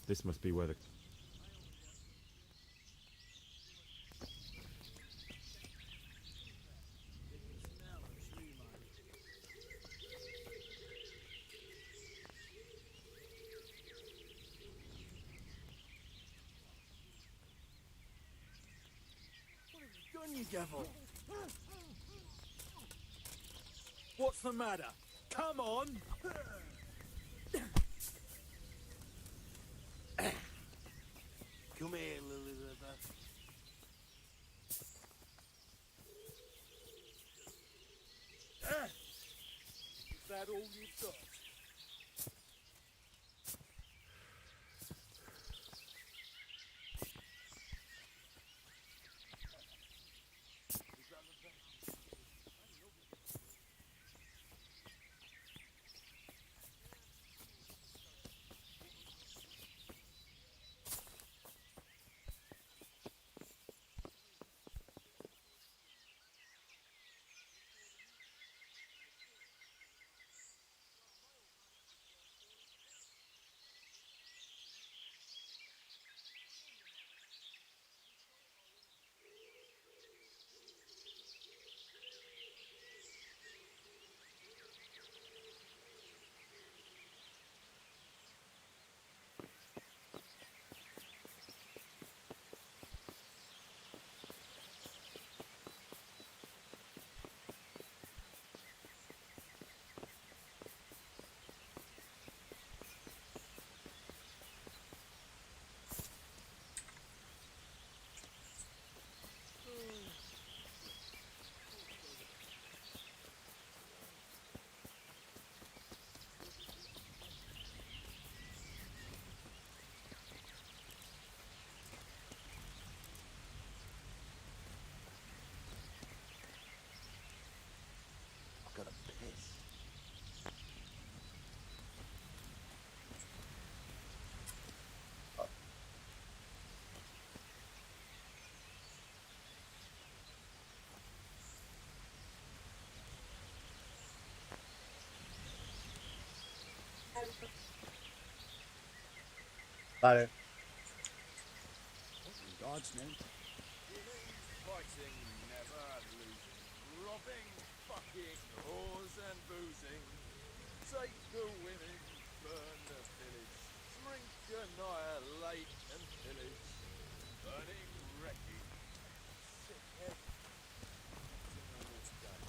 This must be where the... Done, you devil! What's the matter? Come on! Come here, Elizabeth. Is that all you've got? Vale. In God's name. Fighting, never losing. Robbing, fucking, whores and boozing. Take the women, burn the village. Drink, annihilate and pillage. Burning wreckage. Sick head. On this day.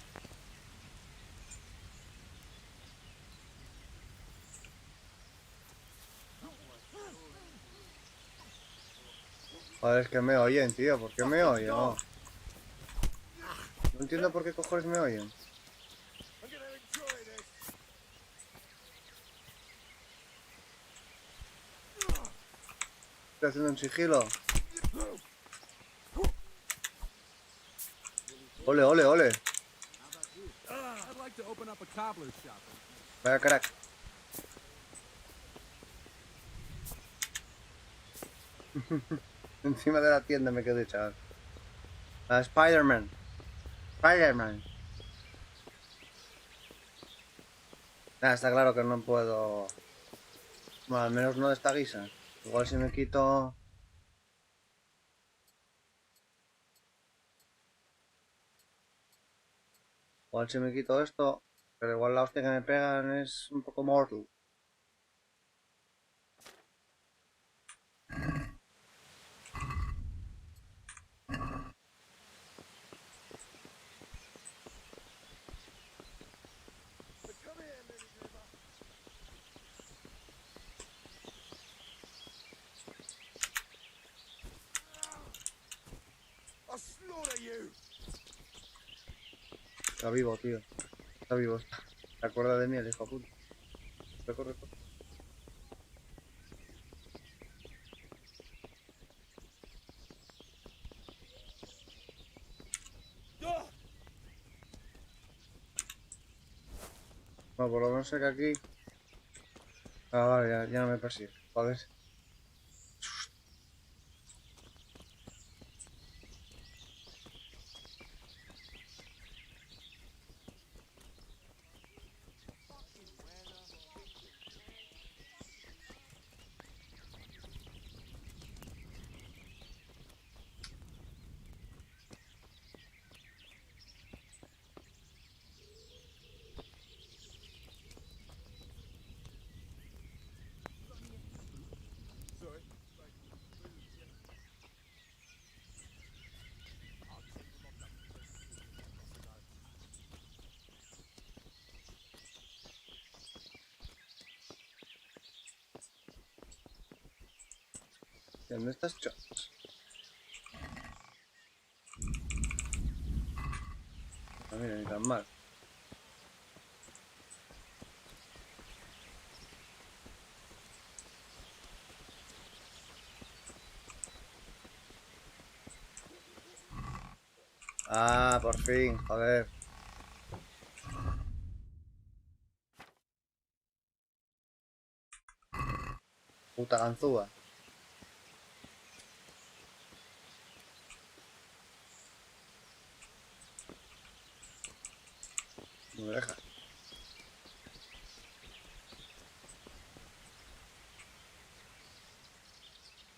Joder, es que me oyen, tío. ¿Por qué me oyen? No. No entiendo por qué cojones me oyen. I'm gonna enjoy this. Estoy haciendo un sigilo. Ole, ole, ole. I'd like to open up a cobbler's shop. Vaya crack. Encima de la tienda me quedé, chaval. Spider-Man. Spider-Man. Está claro que no puedo... Bueno, al menos no de esta guisa. Igual si me quito... Igual si me quito esto, pero igual la hostia que me pegan es un poco mortal. Está vivo, tío. Está vivo. ¿Se acuerda de mí el hijo puta? Corre. No, por lo menos sé que aquí... Ah, vale, ya no me persigue. Joder. ¿Dónde estás, chavos? No, mira, ni tan mal. Ah, por fin, joder. Puta ganzúa. No me deja.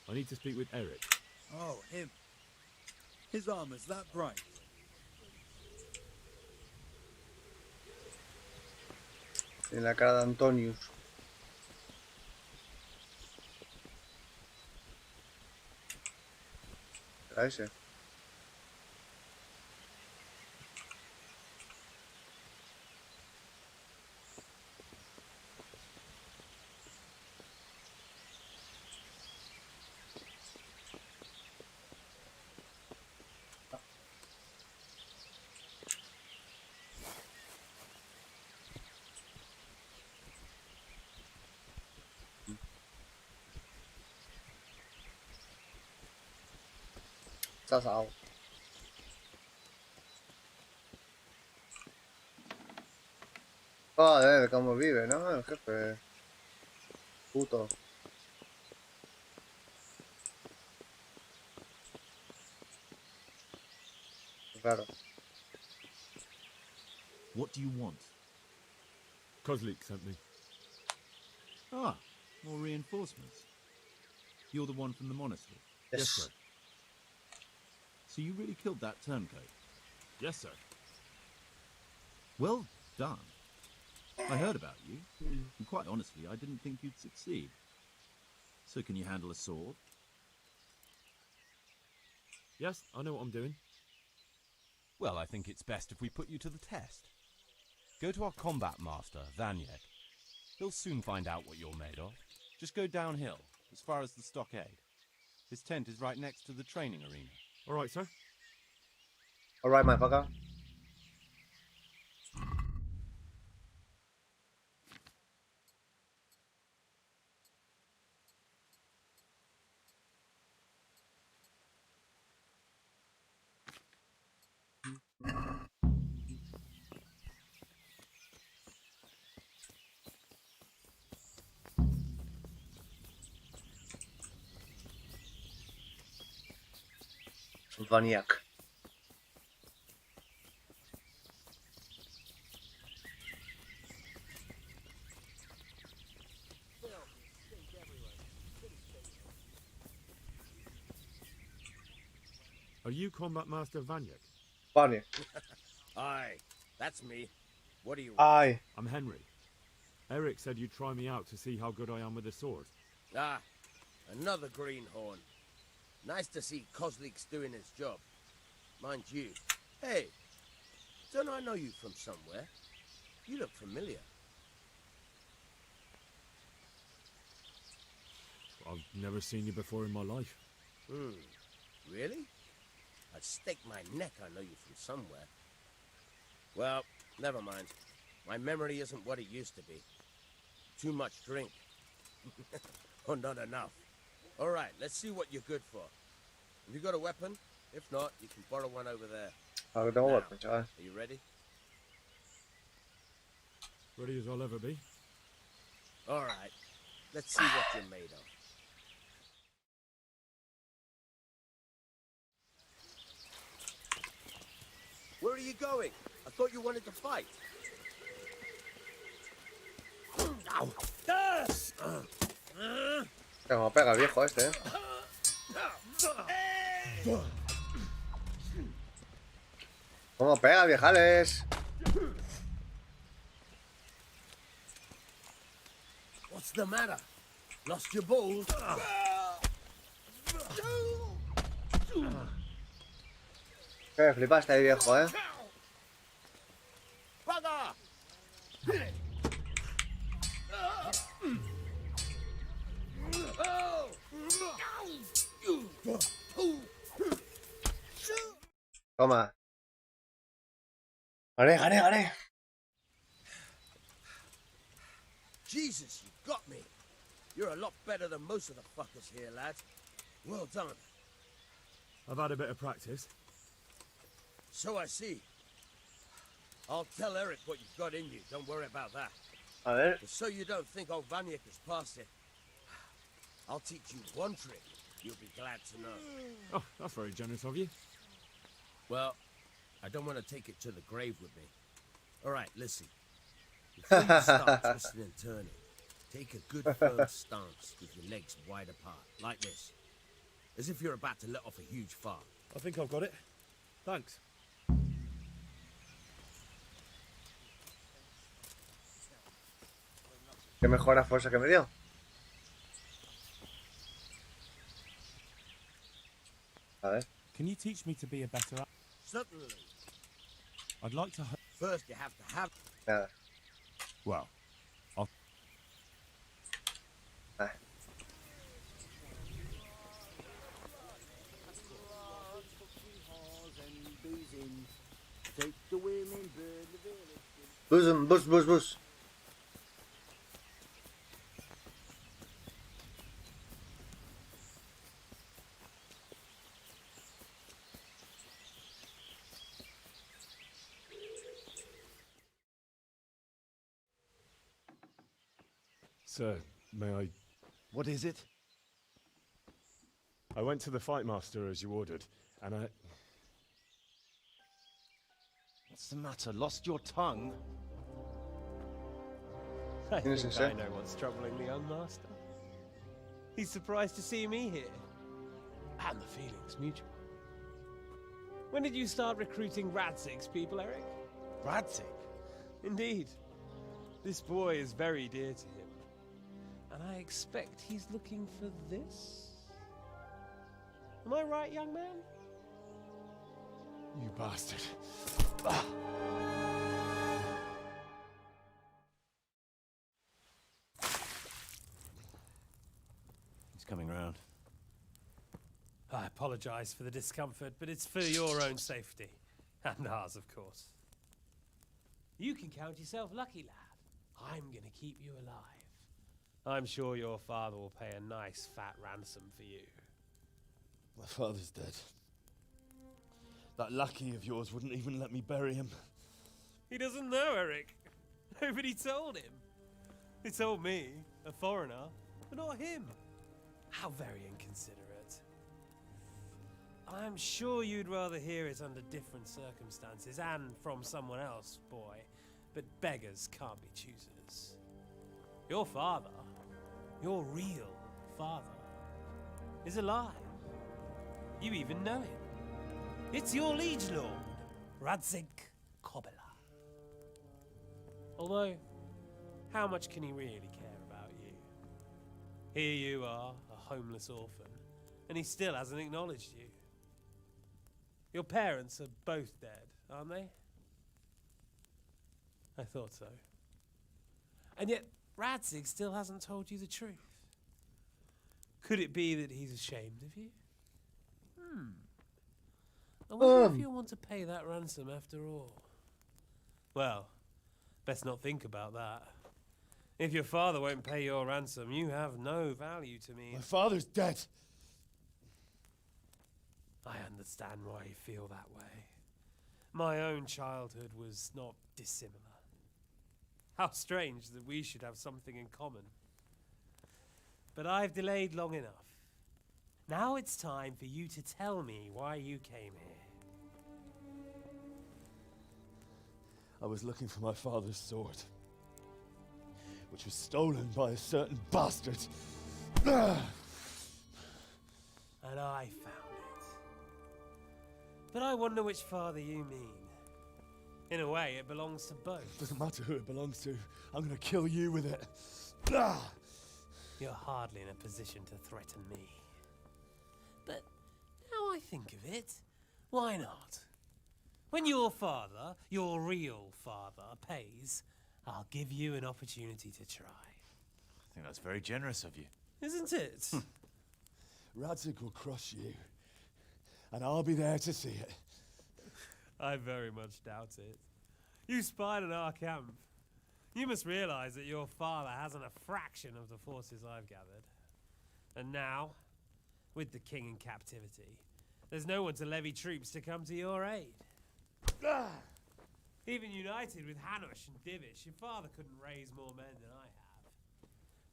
I need to speak with Eric. Oh, him. His armor's that bright. En la cara de Antonius. ¿Será ese? Está asado. Joder, cómo vive, ¿no? El jefe. Puto. Claro. What do you want? Kozlik sent me. Ah, more reinforcements. You're the one from the monastery. Yes, sir. So you really killed that turncoat? Yes, sir. Well done. I heard about you, and quite honestly, I didn't think you'd succeed. So can you handle a sword? Yes, I know what I'm doing. Well, I think it's best if we put you to the test. Go to our combat master, Vanyek. He'll soon find out what you're made of. Just go downhill, as far as the stockade. His tent is right next to the training arena. All right, sir. All right, motherfucker. Vaniak. Are you Combat Master Vanyek? Vaniak. Aye. That's me. What do you want? Ay. I'm Henry. Eric said you'd try me out to see how good I am with the sword. Ah, another greenhorn. Nice to see Kozlik's doing his job. Mind you. Hey, don't I know you from somewhere? You look familiar. I've never seen you before in my life. Really? I'd stake my neck I know you from somewhere. Well, never mind. My memory isn't what it used to be. Too much drink. Or not enough. All right, let's see what you're good for. Have you got a weapon? If not, you can borrow one over there. Ahora tengo Now, weapon, chaval. are you ready? Ready as I'll ever be. All right. Let's see what you're made of. Where are you going? I thought you wanted to fight. Como pega el viejo este, ¿Cómo pega, viejales? What's the matter? Lost your balls? Me flipaste ahí, viejo, Bugger! Toma. Gané, gané, gané. Jesus, you got me. You're a lot better than most of the fuckers here, lad. Well done. I've had a bit of practice. So I see. I'll tell Eric what you've got in you. Don't worry about that. A ver. But so you don't think old Vanyek has passed it, I'll teach you one trick you'll be glad to know. Oh, that's very generous of you. Well, I don't want to take it to the grave with me. All right, listen. Before you start twisting and turning, take a good firm stance with your legs wide apart, like this. As if you're about to let off a huge fart. I think I've got it. Thanks. Qué mejora fuerza que me dio. A ver. Can you teach me to be a better actor? Certainly. I'd like to... First, you have to have... Nada. Well, I'll... Ah. Bus. Sir, may I... What is it? I went to the fight master as you ordered, and I... What's the matter? Lost your tongue? I think Innocent, I sir. know what's troubling the young master. He's surprised to see me here. And the feeling's mutual. When did you start recruiting Radzig's people, Eric? Radzig? Indeed. This boy is very dear to him. And I expect he's looking for this? Am I right, young man? You bastard. He's coming round. I apologize for the discomfort, but it's for your own safety. And ours, of course. You can count yourself lucky, lad. I'm gonna keep you alive. I'm sure your father will pay a nice fat ransom for you. My father's dead. That lackey of yours wouldn't even let me bury him. He doesn't know, Eric. Nobody told him. He told me, a foreigner, but not him. How very inconsiderate. I'm sure you'd rather hear it under different circumstances and from someone else, boy. But beggars can't be choosers. Your father, your real father, is alive. You even know him. It's your liege lord, Radzig Kobela. Although, how much can he really care about you? Here you are, a homeless orphan, and he still hasn't acknowledged you. Your parents are both dead, aren't they? I thought so. And yet, Radzig still hasn't told you the truth. Could it be that he's ashamed of you? I wonder if you'll want to pay that ransom after all. Well, best not think about that. If your father won't pay your ransom, you have no value to me. My father's dead. I understand why you feel that way. My own childhood was not dissimilar. How strange that we should have something in common. But I've delayed long enough. Now it's time for you to tell me why you came here. I was looking for my father's sword, which was stolen by a certain bastard. And I found it. But I wonder which father you mean. In a way, it belongs to both. Doesn't matter who it belongs to. I'm gonna kill you with it. You're hardly in a position to threaten me. But now I think of it, why not? When your father, your real father, pays, I'll give you an opportunity to try. I think that's very generous of you. Isn't it? Radzig will crush you, and I'll be there to see it. I very much doubt it. You spied on our camp. You must realize that your father hasn't a fraction of the forces I've gathered. And now, with the king in captivity, there's no one to levy troops to come to your aid. Even united with Hanush and Divish, your father couldn't raise more men than I have.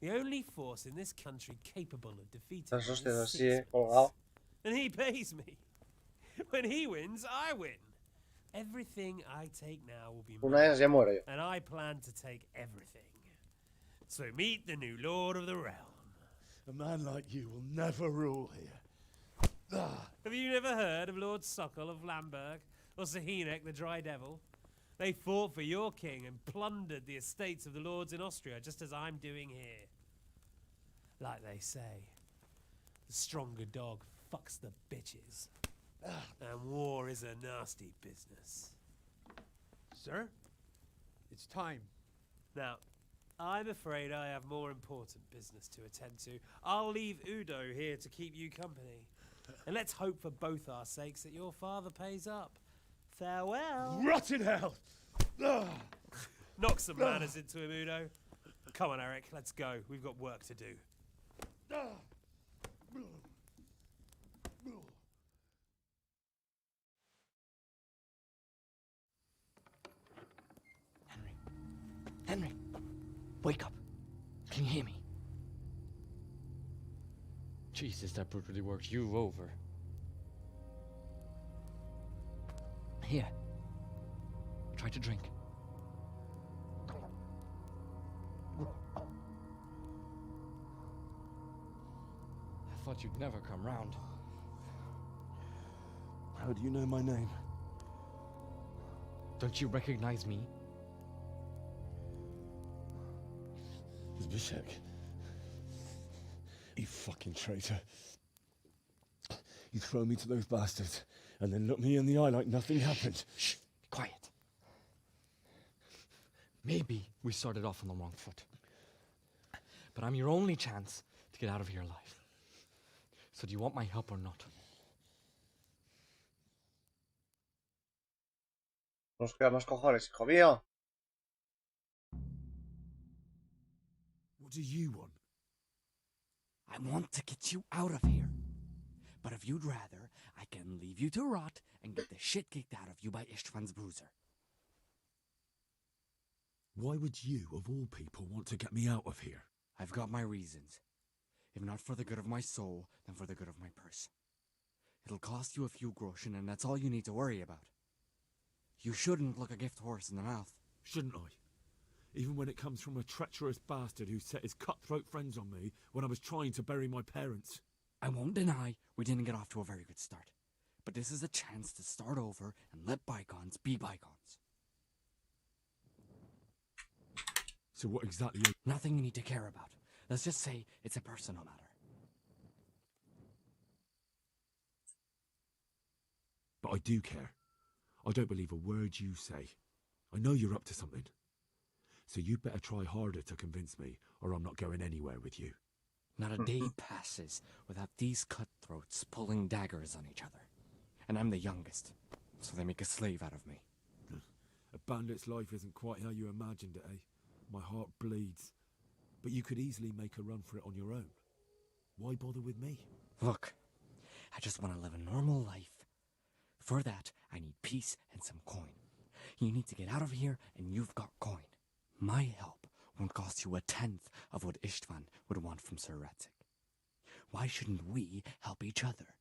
The only force in this country capable of defeating him is 6 men. And he pays me. When he wins, I win. Everything I take now will be mine, and I plan to take everything. So meet the new Lord of the Realm. A man like you will never rule here. Have you never heard of Lord Sokol of Lamberg, or Sahinek the Dry Devil? They fought for your king and plundered the estates of the lords in Austria, just as I'm doing here. Like they say, the stronger dog fucks the bitches. And war is a nasty business. Sir, it's time. Now, I'm afraid I have more important business to attend to. I'll leave Udo here to keep you company. And let's hope for both our sakes that your father pays up. Farewell. Rot in hell! Knock some manners into him, Udo. Come on, Eric, let's go. We've got work to do. Henry, wake up. Can you hear me? Jesus, that brutally worked you over. Here. Try to drink. I thought you'd never come round. How do you know my name? Don't you recognize me? Zbyszek. You fucking traitor. You throw me to those bastards and then look me in the eye like nothing happened. Shh, quiet. Maybe we started off on the wrong foot. But I'm your only chance to get out of here alive. So do you want my help or not? Nos quedamos cojones, hijo mío. What do you want? I want to get you out of here. But if you'd rather, I can leave you to rot and get the shit kicked out of you by Ishtvan's bruiser. Why would you, of all people, want to get me out of here? I've got my reasons. If not for the good of my soul, then for the good of my purse. It'll cost you a few groschen, and that's all you need to worry about. You shouldn't look a gift horse in the mouth. Shouldn't I? Even when it comes from a treacherous bastard who set his cutthroat friends on me when I was trying to bury my parents. I won't deny we didn't get off to a very good start. But this is a chance to start over and let bygones be bygones. So what exactly? Nothing you need to care about. Let's just say it's a personal matter. But I do care. I don't believe a word you say. I know you're up to something. So you'd better try harder to convince me, or I'm not going anywhere with you. Not a day passes without these cutthroats pulling daggers on each other. And I'm the youngest, so they make a slave out of me. A bandit's life isn't quite how you imagined it, eh? My heart bleeds. But you could easily make a run for it on your own. Why bother with me? Look, I just want to live a normal life. For that, I need peace and some coin. You need to get out of here, and you've got coin. My help won't cost you a tenth of what Istvan would want from Sir Ratzik. Why shouldn't we help each other?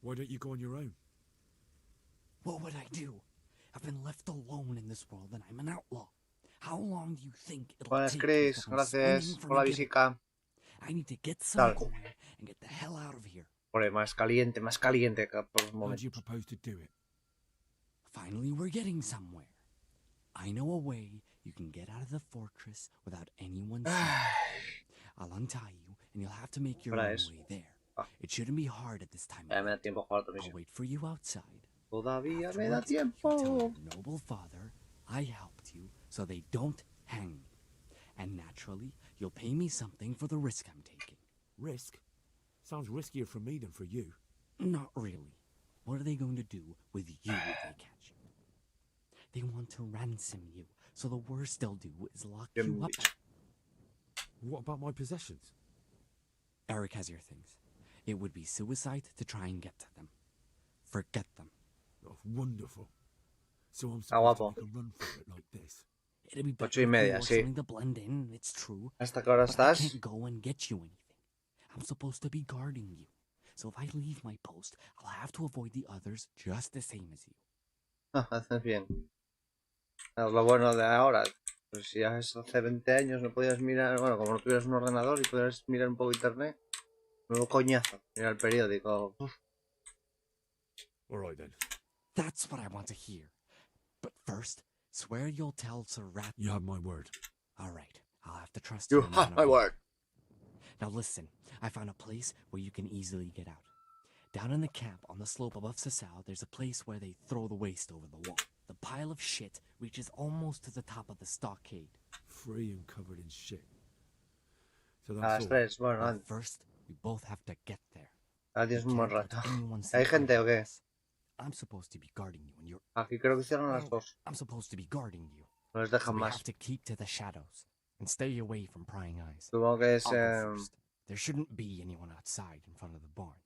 Why don't you go on your own? What would I do? I've been left alone in this world, and I'm an outlaw. How long do you think it'll Buenas, take? Chris. Gracias por la visita. I need to get some coin and get the hell out of here. Joder, más caliente que por un How momento. do you propose to do it? Finally, we're getting somewhere. I know a way you can get out of the fortress without anyone seeing. I'll untie you, and you'll have to make your own way there. It shouldn't be hard at this time. Ya me da tiempo a jugar otra I'll misión. wait for you outside. Todavía me da Afterwards, you tiempo. tell your noble father I helped you so they don't hang me. And naturally, you'll pay me something for the risk I'm taking. Risk? Sounds riskier for me than for you. Not really. What are they going to do with you if they catch you? They want to ransom you, so the worst they'll do is lock you up. What about my possessions? Eric has your things. It would be suicide to try and get to them. Forget them. Oh, wonderful. So I'm Está supposed guapo. to make a run for it like this. It'd be better 8:30, if sí. you wore something to blend in, it's true. ¿Hasta qué hora But I estás? can't go and get you anything. I'm supposed to be guarding you. So if I leave my post, I'll have to avoid the others just the same as you. Haces bien. Es lo bueno de ahora. Pues si hace 20 años no podías mirar, bueno, como no tuvieras un ordenador y pudieras mirar un poco internet, nuevo coñazo, mirar el periódico. Uf. All right then. That's what I want to hear. But first, swear you'll tell Sir Rat. You have my word. All right, I'll have to trust You you. have my word. Now listen, I found a place where you can easily get out. Down in the camp on the slope above Sasau, there's a place where they throw the waste over the wall. The pile of shit reaches almost to the top of the stockade. Free and covered in shit. So A las that's all. 3, bueno, But antes. first, we both have to get there. Ahora tienes un You buen can't rato. let anyone see ¿Hay gente o qué? us. I'm supposed to be guarding you, and you're. Aquí creo que hicieron las 2. I'm supposed to be guarding you. No les So dejan we más. have to keep to the shadows and stay away from prying eyes. Supongo que es... I'll go first. There shouldn't be anyone outside in front of the barn.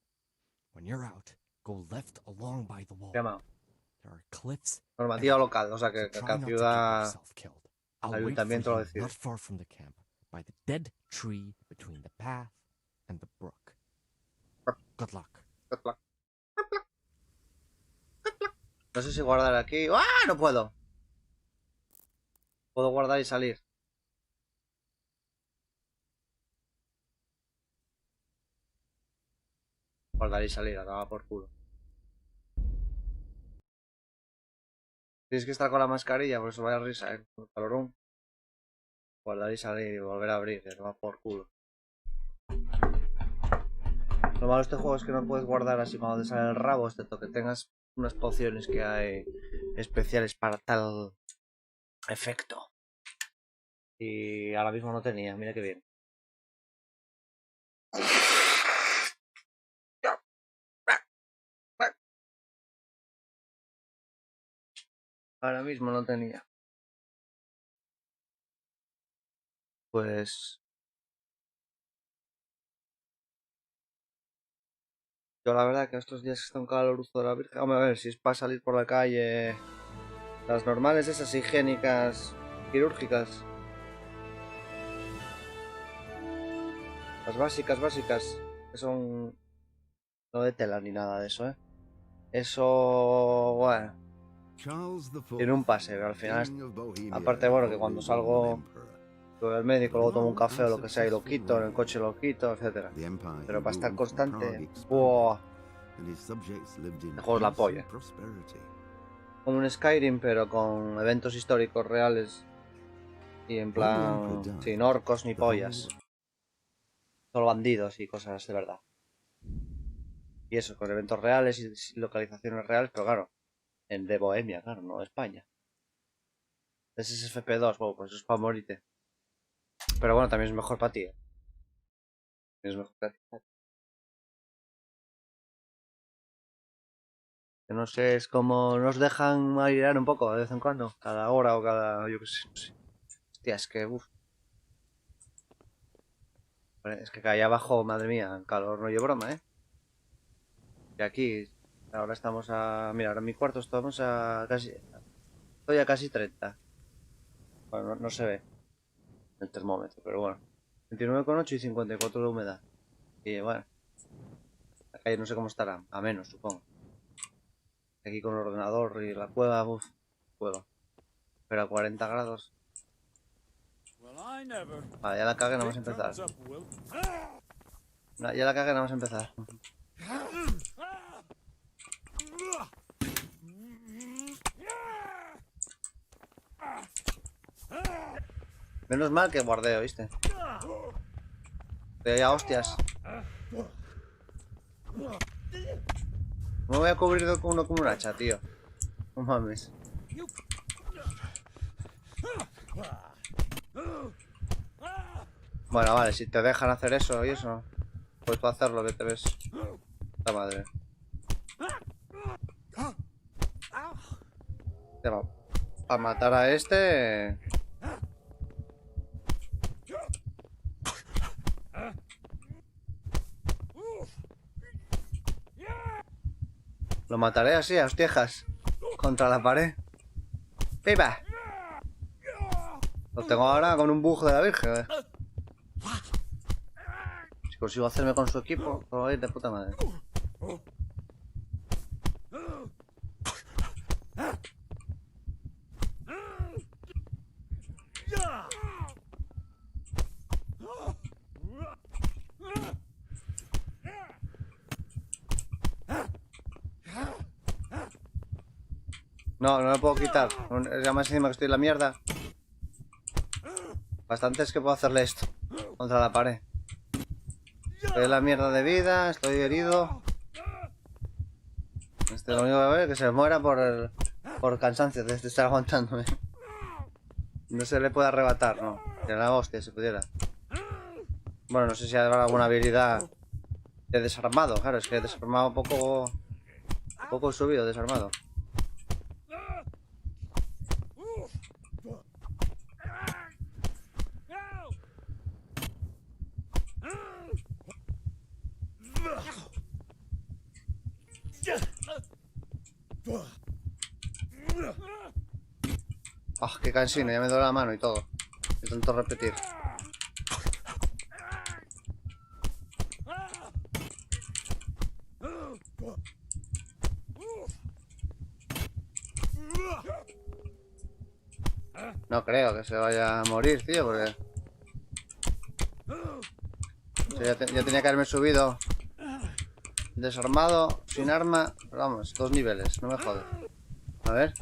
When you're out, go left along by the wall. llama? There are cliffs. Normativa local, o sea que So try cada not to ciudad... get yourself killed. I'll El wait for ayuntamiento lo you decide. not far from the camp, by the dead tree between the path and the brook. Good luck. No sé si guardar aquí... ¡Ah! No puedo. Puedo guardar y salir. Guardar y salir, acaba por culo. Tienes que estar con la mascarilla, por eso vaya risa, con el calorón. Guardar y salir y volver a abrir, que va por culo. Lo malo de este juego es que no puedes guardar así cuando te sale el rabo, excepto que tengas unas pociones que hay especiales para tal efecto. Y ahora mismo no tenía, mira qué bien. Ahora mismo no tenía. Pues... yo la verdad que estos días que está un caloruzo de la Virgen... Vamos a ver, si es para salir por la calle... Las normales esas higiénicas, quirúrgicas. Las básicas, que son... no de tela ni nada de eso, Eso... bueno... tiene un pase, pero al final... aparte, bueno, que cuando salgo... voy al médico, luego tomo un café o lo que sea y lo quito, en el coche lo quito, etcétera. Pero para estar constante... ¡buah! El juego es la polla. Como un Skyrim, pero con eventos históricos reales Y en plan, sin orcos ni pollas. Solo bandidos y cosas de verdad. Y eso, con eventos reales y localizaciones reales, pero claro, de Bohemia, claro, no de España. Ese es FP2, bueno, pues eso es para morirte. Pero bueno, también es mejor para ti. Es mejor para ti. Que no sé, es como nos dejan airear un poco de vez en cuando, cada hora o cada, yo qué sé, no sé. Hostia, es que, uff. Es que allá abajo, madre mía, el calor no lleva broma, ¿eh? Y aquí, ahora estamos a... Mira, ahora en mi cuarto estamos a casi... Estoy a casi 30. Bueno, no se ve el termómetro, pero bueno. 29,8 y 54 de humedad. Y bueno, la calle no sé cómo estará, a menos, supongo. Aquí con el ordenador y la cueva, uff, cueva. Pero a 40 grados. Vale, ya la cagué, nada más empezar. Ya la cagué, nada más empezar. Menos mal que guardeo, ¿viste? Estoy a hostias. Me voy a cubrir de uno con un hacha, tío. No mames. Bueno, vale, si te dejan hacer eso y eso, pues tú hacerlo, que te ves la madre. Para matar a este... Lo mataré así, a hostiejas. Contra la pared. ¡Pipa! Lo tengo ahora con un bug de la virgen, Si consigo hacerme con su equipo, puedo ir de puta madre. No, no me puedo quitar. Ya más encima que estoy en la mierda. Bastante es que puedo hacerle esto. Contra la pared. Estoy en la mierda de vida, estoy herido. Lo único que veo es que se muera por cansancio de estar aguantándome. No se le puede arrebatar, no. Que la hostia, si pudiera. Bueno, no sé si habrá alguna habilidad de desarmado. Claro, es que desarmado poco subido, desarmado. Ah, qué cansino, ya me duele la mano y todo. De tanto repetir. No creo que se vaya a morir, tío, porque... O sea, ya tenía que haberme subido. Desarmado, sin arma. Pero vamos, 2 niveles, no me jodas. A ver.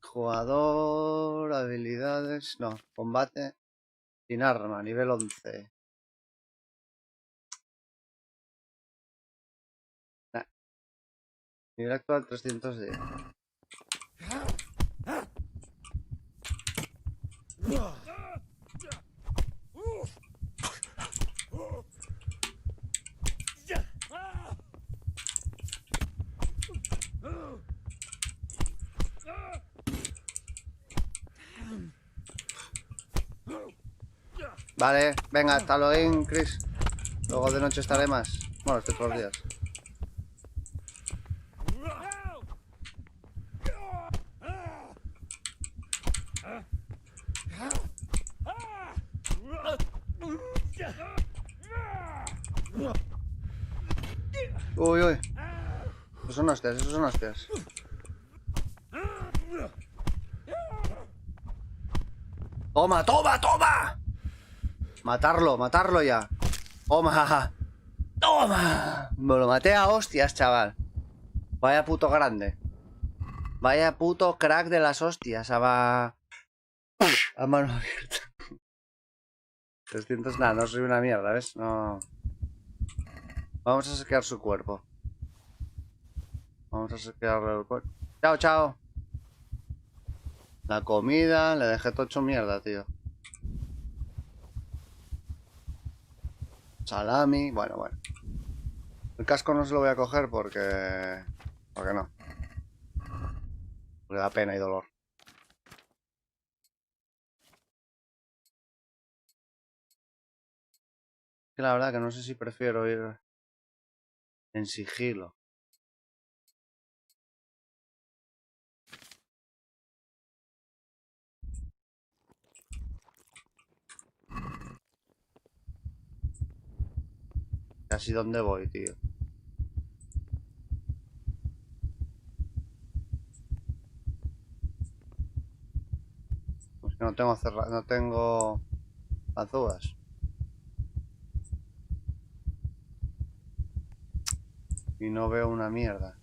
Jugador, habilidades... No, combate. Sin arma, nivel 11. Nah. Nivel actual 310. Vale, venga, hasta luego, Chris. Luego de noche estaré más. Bueno, estoy todos los días. Uy, uy. Esos son hostias, esos son hostias. ¡Toma, toma, toma! Matarlo, matarlo ya. ¡Toma! ¡Toma! Me lo maté a hostias, chaval. Vaya puto grande. Vaya puto crack de las hostias. A mano abierta. 300, nada, no soy una mierda, ¿ves? No. Vamos a saquear su cuerpo. Vamos a saquearle el cuerpo. Chao, chao. La comida, le dejé todo hecho mierda, tío. Salami, bueno. El casco no se lo voy a coger porque... Porque no. Porque da pena y dolor. Que la verdad que no sé si prefiero ir en sigilo. Casi donde voy, tío. Es que no tengo no tengo azúas. Y no veo una mierda.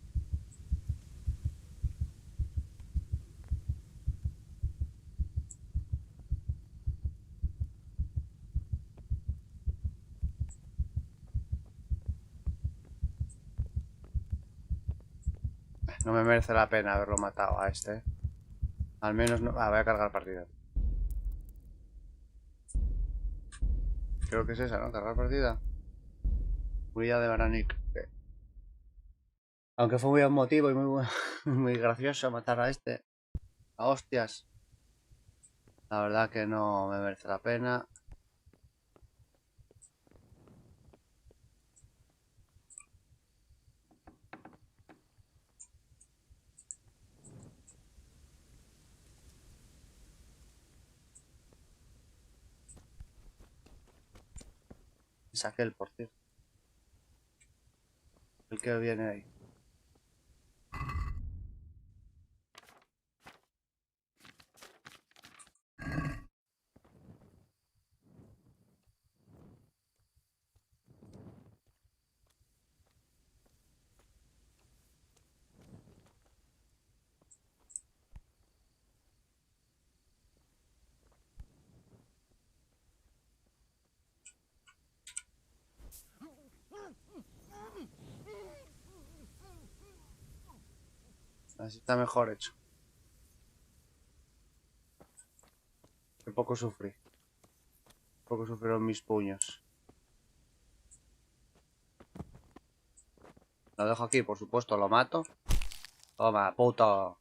No me merece la pena haberlo matado a este. Al menos no... voy a cargar partida. Creo que es esa, ¿no? Cargar partida. Huella de Baranik. Aunque fue muy emotivo y muy gracioso matar a este. A hostias. La verdad que no me merece la pena. Saqué el por cierto. El que viene ahí. Así está mejor hecho. Que poco sufrí. Poco sufrieron mis puños. Lo dejo aquí, por supuesto, lo mato. Toma, puto.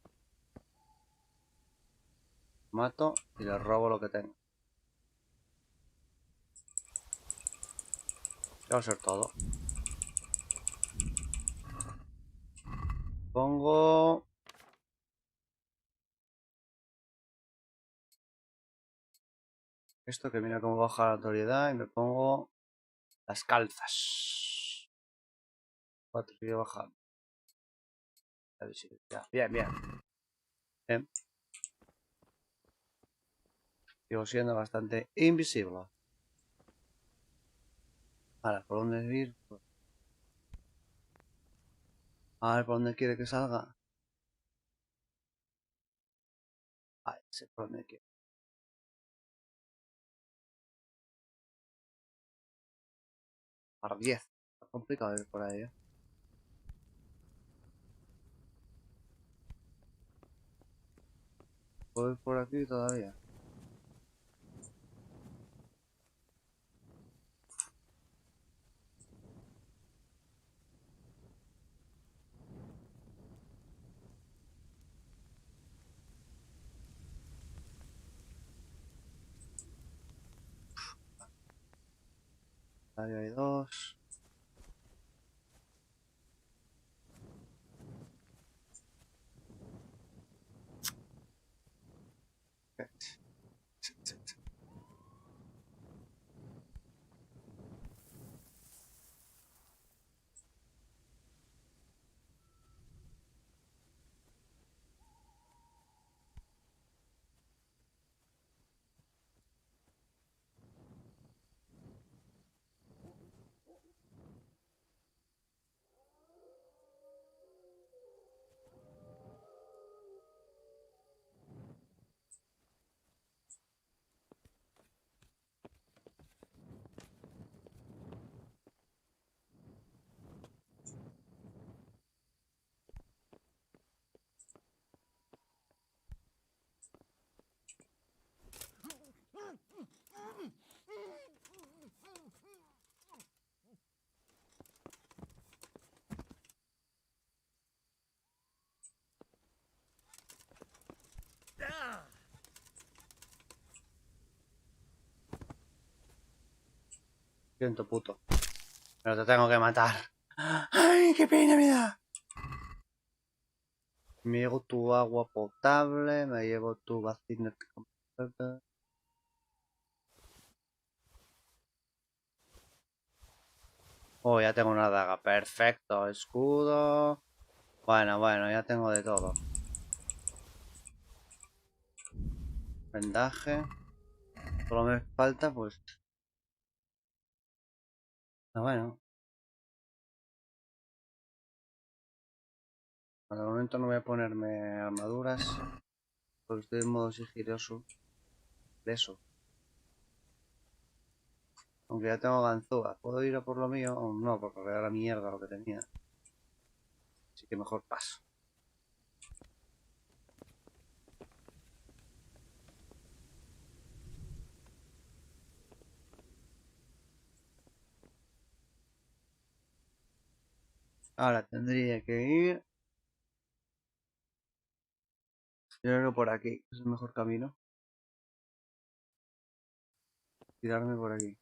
Mato y le robo lo que tengo. Ya va a ser todo. Pongo... Esto que mira cómo baja la autoridad y me pongo las calzas. 4 sigue bajando. Bien, bien. Bien. Sigo siendo bastante invisible. Ahora, ¿por dónde ir? A ver, ¿por dónde quiere que salga? Ahí, sé por dónde quiere. Para 10. Está complicado ir por ahí, ¿eh? Puedo ir por aquí todavía. Ahí hay 2. Siento, puto. Pero te tengo que matar. ¡Ay, qué pena me da! Me llevo tu agua potable, me llevo tu vacina. Oh, ya tengo una daga. Perfecto. Escudo. Bueno, ya tengo de todo. Vendaje. Solo me falta, pues... bueno. Por el momento no voy a ponerme armaduras. Porque estoy en modo sigiloso. Eso. Aunque ya tengo ganzúa. ¿Puedo ir a por lo mío? O no, porque veo la mierda lo que tenía. Así que mejor paso. Ahora tendría que ir... Yo creo que por aquí es el mejor camino. Tirarme por aquí.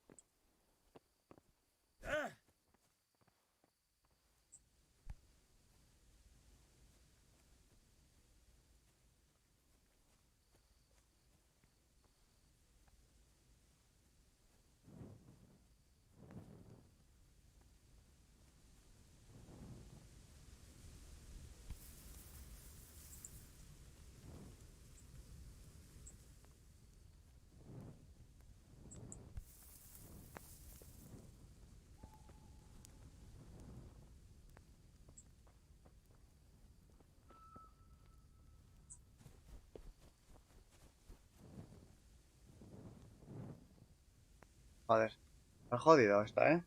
Joder. Está jodido esta, ¿eh?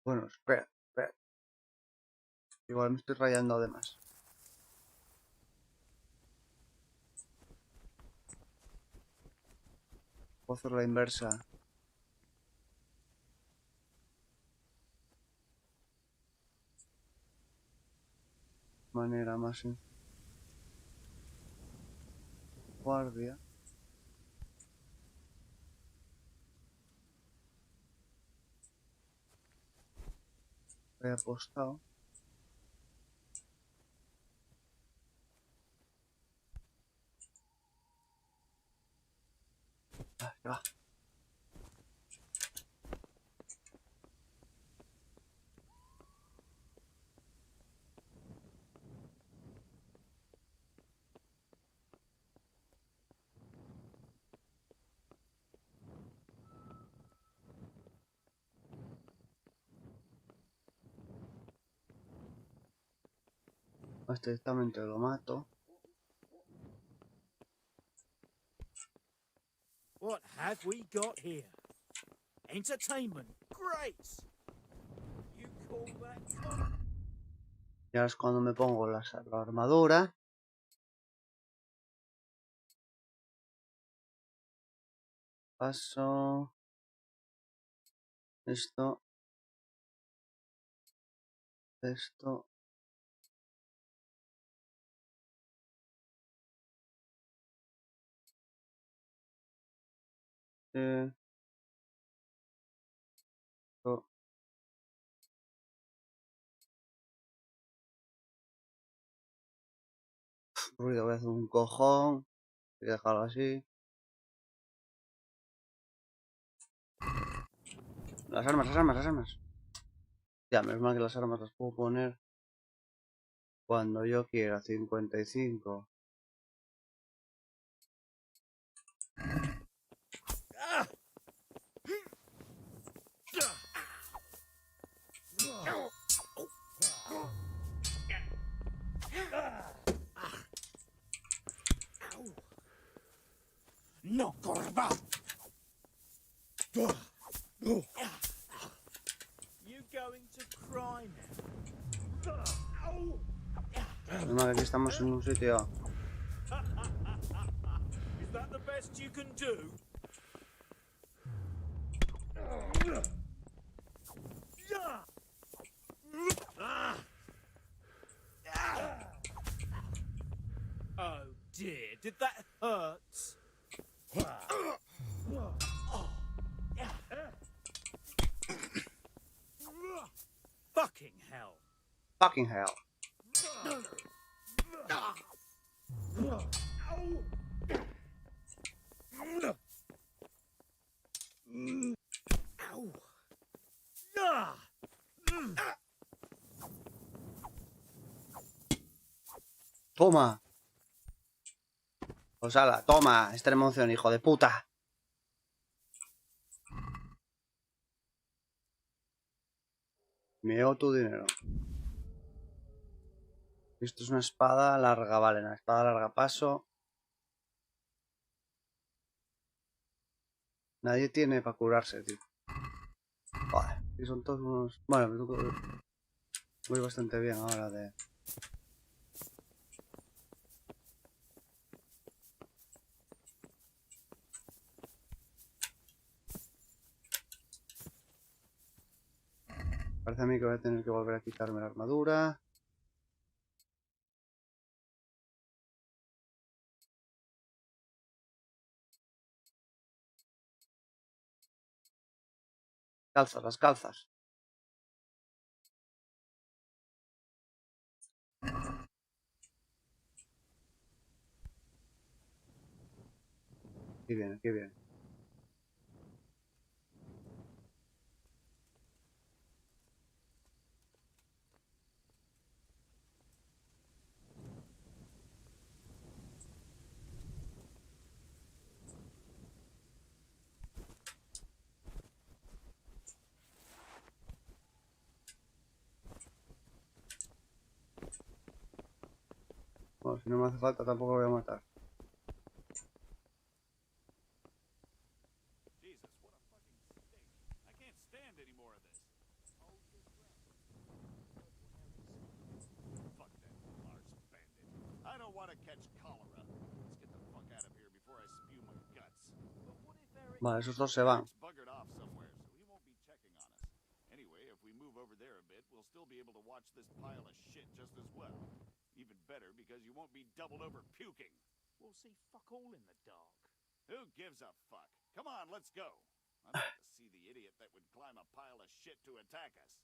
Bueno, espera. Igual me estoy rayando de más. Puedo hacer la inversa. Manera más sencilla. Guardia. He apostado. Ah, ya va. Este directamente lo mato. What have we got here? Entertainment. Great. You call that... Y ahora es cuando me pongo la armadura. Paso. Esto. Esto. Esto. Ruido, voy a hacer un cojón. Voy a dejarlo así. Las armas. Ya, menos mal que las armas las puedo poner cuando yo quiera. 55. No, Corva. You going to cry now? Menos mal que aquí estamos en un sitio. Is that the best you can do? fucking hell. Toma. Pues ala, toma, extrema emoción, hijo de puta. Meo tu dinero. Esto es una espada larga, vale, una espada larga paso. Nadie tiene para curarse, tío. Vale, y son todos unos... Bueno, voy bastante bien ahora de... Parece a mí que voy a tener que volver a quitarme la armadura. Calzas, las calzas. Aquí viene, aquí viene. Bueno, si no me hace falta tampoco lo voy a matar. I don't want to catch cholera. Let's get the fuck out of here before I spew my guts. Vale, esos dos se van. Buggered off somewhere, so he won't be checking on us. Anyway, if we move over there a bit, we'll still be able to watch this pile of shit just as well. Even better, because you won't be doubled over puking. We'll see fuck all in the dark. Who gives a fuck? Come on, let's go. I'd like to see the idiot that would climb a pile of shit to attack us.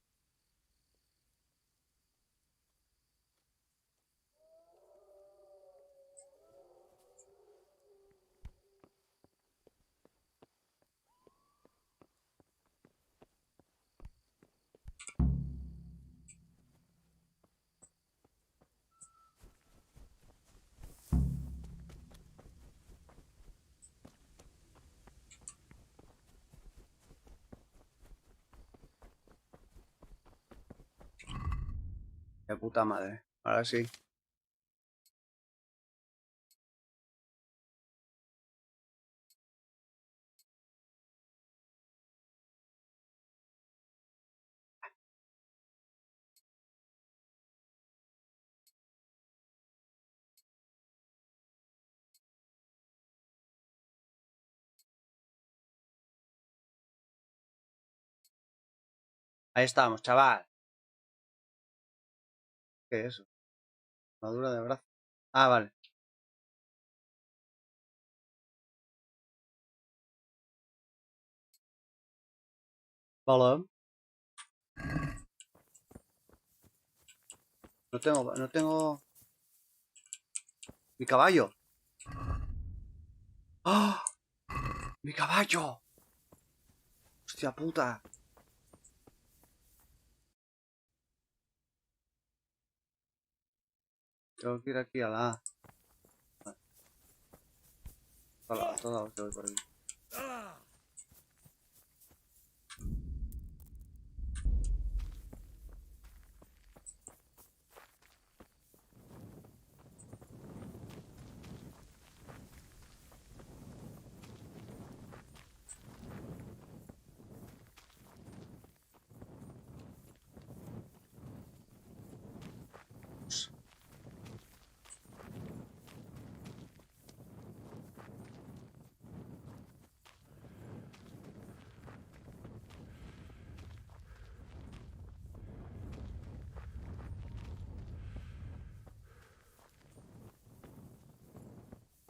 De puta madre. Ahora sí. Ahí estamos, chaval. ¿Qué es eso? Armadura de brazo. Ah, vale. Vale. No tengo... Mi caballo. ¡Ah! ¡Mi caballo! ¡Hostia puta! Tengo que ir aquí a la A. Vale. Toda voy por aquí.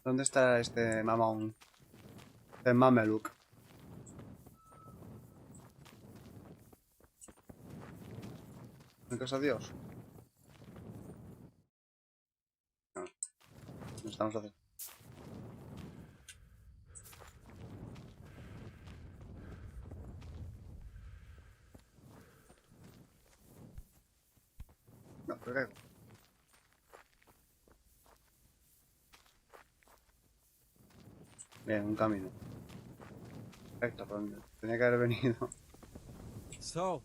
¿Dónde está este mamón? Este mameluk. ¿En casa Dios? estamos haciendo. No, me caigo. Bien, un camino. Perfecto, por donde tenía que haber venido. So,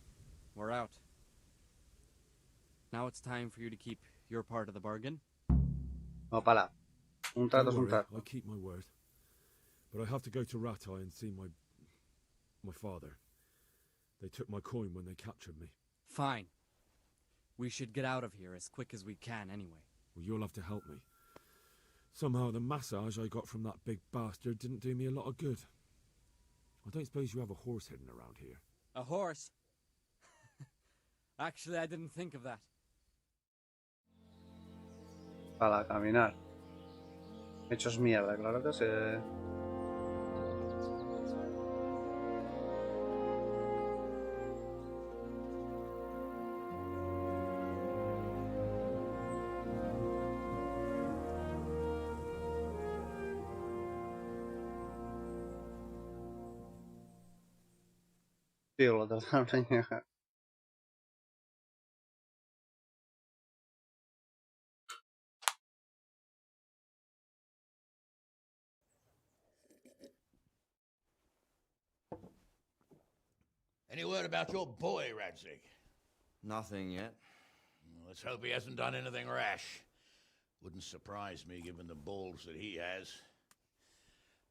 we're out. Now it's time for you to keep your part of the bargain. No, pala. Un trato Don't es un worry, trato. I keep my word. But I have to go to Ratai and see my father. They took my coin when they captured me. Fine. We should get out of here as quick as we can anyway. Well, you'll have to help me. Somehow the massage I got from that big bastard didn't do me a lot of good. I don't suppose you have a horse hidden around here. A horse? Actually, I didn't think of that. Para caminar. Hechos mierda, claro que sí. Tío, lo trataron de llegar. Any word about your boy, Radzig? Nothing yet. Let's hope he hasn't done anything rash. Wouldn't surprise me given the balls that he has.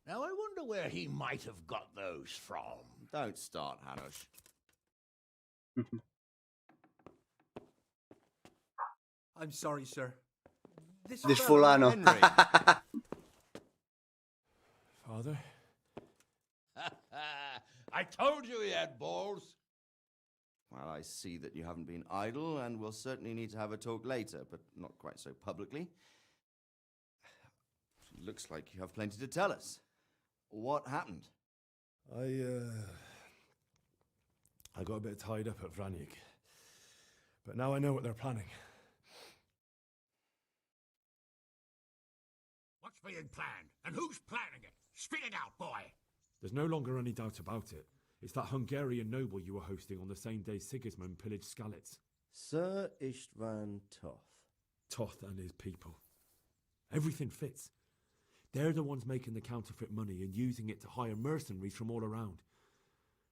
Now, I wonder where he might have got those from. Don't start, Hanush. I'm sorry, sir. This fulano. Father? I told you he had balls. Well, I see that you haven't been idle, and we'll certainly need to have a talk later, but not quite so publicly. Looks like you have plenty to tell us. What happened? I got a bit tied up at Vranyik. But now I know what they're planning. What's being planned? And who's planning it? Spit it out, boy. There's no longer any doubt about it. It's that Hungarian noble you were hosting on the same day Sigismund pillaged Skalitz. Sir Istvan Toth. Toth and his people. Everything fits. They're the ones making the counterfeit money and using it to hire mercenaries from all around.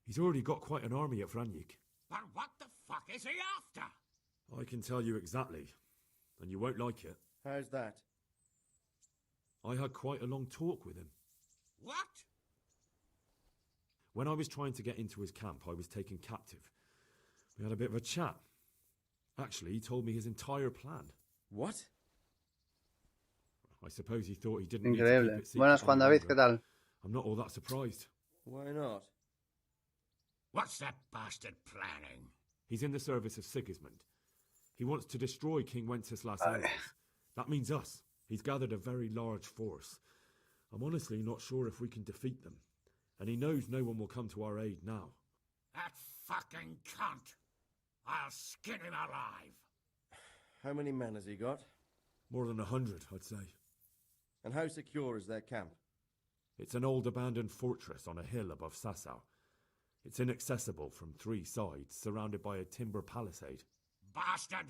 He's already got quite an army at Vranyik. But what the fuck is he after? I can tell you exactly, and you won't like it. How's that? I had quite a long talk with him. What? When I was trying to get into his camp, I was taken captive. We had a bit of a chat. Actually, he told me his entire plan. What? I suppose he thought he didn't need to Increíble. keep it secret Buenas, Juan any David, longer. ¿qué tal? I'm not all that surprised. Why not? What's that bastard planning? He's in the service of Sigismund. He wants to destroy King Wenceslas Elvis. That means us. He's gathered a very large force. I'm honestly not sure if we can defeat them. And he knows no one will come to our aid now. That fucking cunt. I'll skin him alive. How many men has he got? More than 100, I'd say. And how secure is their camp? It's an old abandoned fortress on a hill above Sasau. It's inaccessible from 3 sides, surrounded by a timber palisade. Bastard!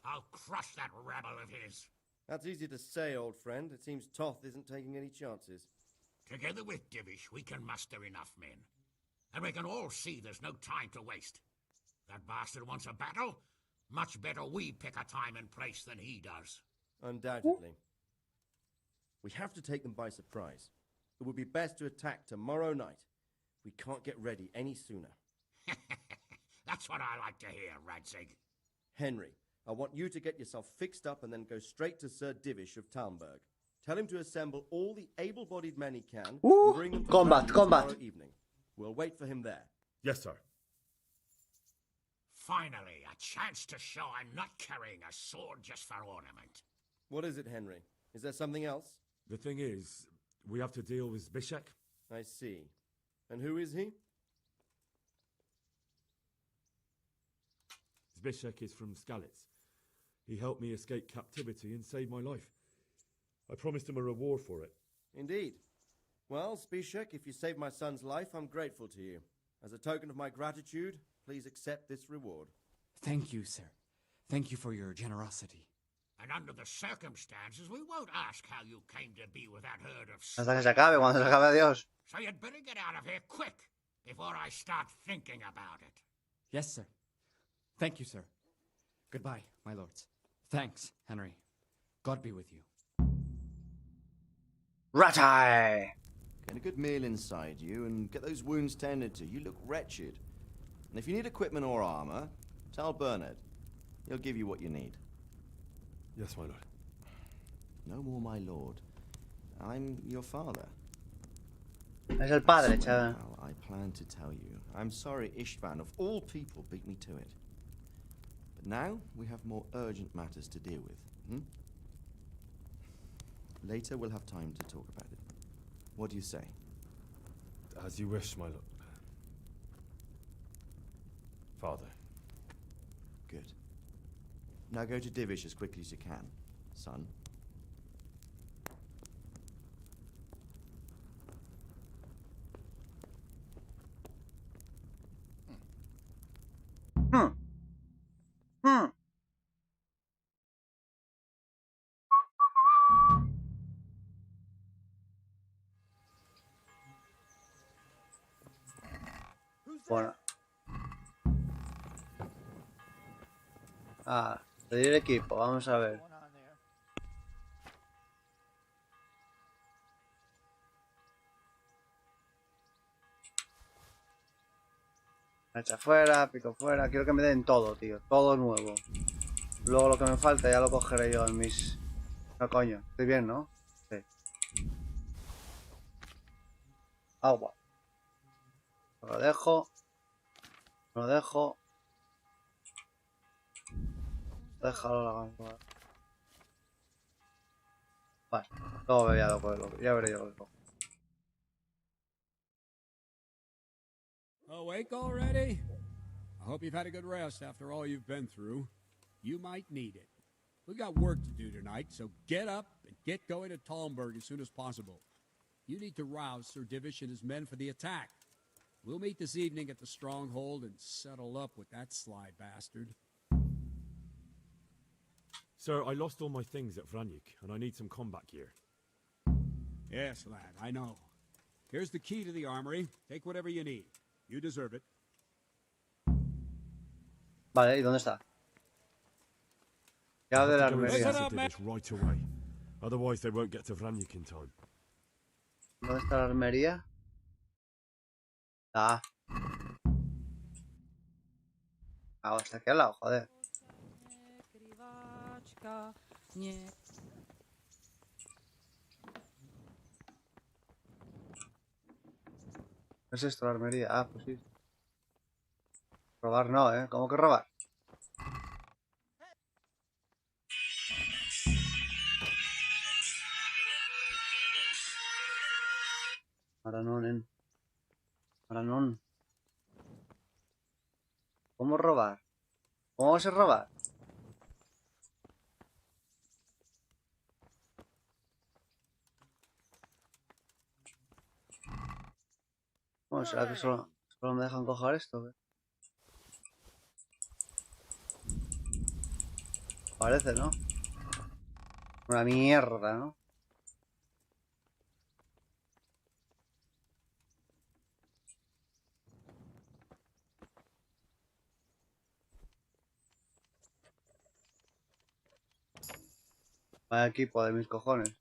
I'll crush that rebel of his. That's easy to say, old friend. It seems Toth isn't taking any chances. Together with Divish, we can muster enough men. And we can all see there's no time to waste. That bastard wants a battle? Much better we pick a time and place than he does. Undoubtedly. We have to take them by surprise. It would be best to attack tomorrow night. We can't get ready any sooner. That's what I like to hear, Radzig. Henry, I want you to get yourself fixed up and then go straight to Sir Divish of Talmberg. Tell him to assemble all the able-bodied men he can and bring them to Combat, Brandon combat. tomorrow evening. We'll wait for him there. Yes, sir. Finally, a chance to show I'm not carrying a sword just for ornament. What is it, Henry? Is there something else? The thing is, we have to deal with Zbyszek. I see. And who is he? Zbyszek is from Skalitz. He helped me escape captivity and saved my life. I promised him a reward for it. Indeed. Well, Spishak, if you saved my son's life, I'm grateful to you. As a token of my gratitude, please accept this reward. Thank you, sir. Thank you for your generosity. And under the circumstances, we won't ask how you came to be with that herd of Hasta que se acabe, cuando se acabe, adiós. So you'd better get out of here quick, before I start thinking about it. Yes, sir. Thank you, sir. Goodbye, my lords. Thanks, Henry. God be with you. Rat-eye! Get a good meal inside you and get those wounds tended to. You look wretched. And if you need equipment or armor, tell Bernard. He'll give you what you need. Yes, my lord. No more, my lord. I'm your father. Es el padre, chaval. Well, I plan to tell you. I'm sorry Istvan, of all people, beat me to it. But now we have more urgent matters to deal with. Later we'll have time to talk about it. What do you say? As you wish, my lord. Father. Good. Now go to Divish as quickly as you can, son. Bueno. Ah, pedir equipo, vamos a ver. Hacha fuera, pico fuera. Quiero que me den todo, tío. Todo nuevo. Luego lo que me falta ya lo cogeré yo en mis... No, coño. Estoy bien, ¿no? Sí. Agua. Lo dejo. Lo dejo. Déjalo la gamba. Vale. Todo ya lo cojo. Ya veré yo lo que cojo. Awake already? I hope you've had a good rest after all you've been through. You might need it. We've got work to do tonight, so get up and get going to Talmberg as soon as possible. You need to rouse Sir Divish and his men for the attack. We'll meet this evening at the stronghold and settle up with that sly bastard. Sir, I lost all my things at Vranyuk, and I need some combat gear. Yes, lad, I know. Here's the key to the armory. Take whatever you need. You deserve it. Vale, ¿y dónde está? Ya de la armería. armería. Right away. Otherwise they won't get to Vranyuk in time. ¿Dónde está la armería? Ah. Ah, está aquí al lado, joder. ¿Qué es esto, la armería? Ah, pues sí. Robar no, ¿eh? ¿Cómo que robar? Ahora no, nen. Ahora no. ¿Cómo robar? ¿Cómo vas a robar? Bueno, ¿será que solo me dejan coger esto? ¿Qué? Parece, ¿no? Una mierda, ¿no? Vaya equipo de mis cojones.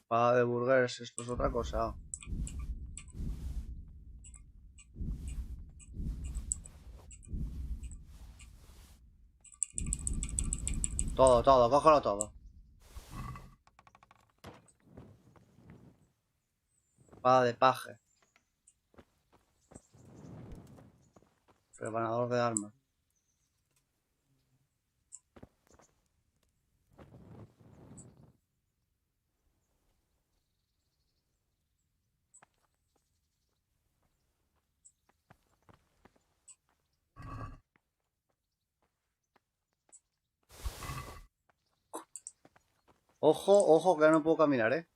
Paga de burgués, esto es otra cosa. Todo, cógelo todo. Espada de paje. Preparador de armas. Ojo, ojo, que no puedo caminar, ¿eh?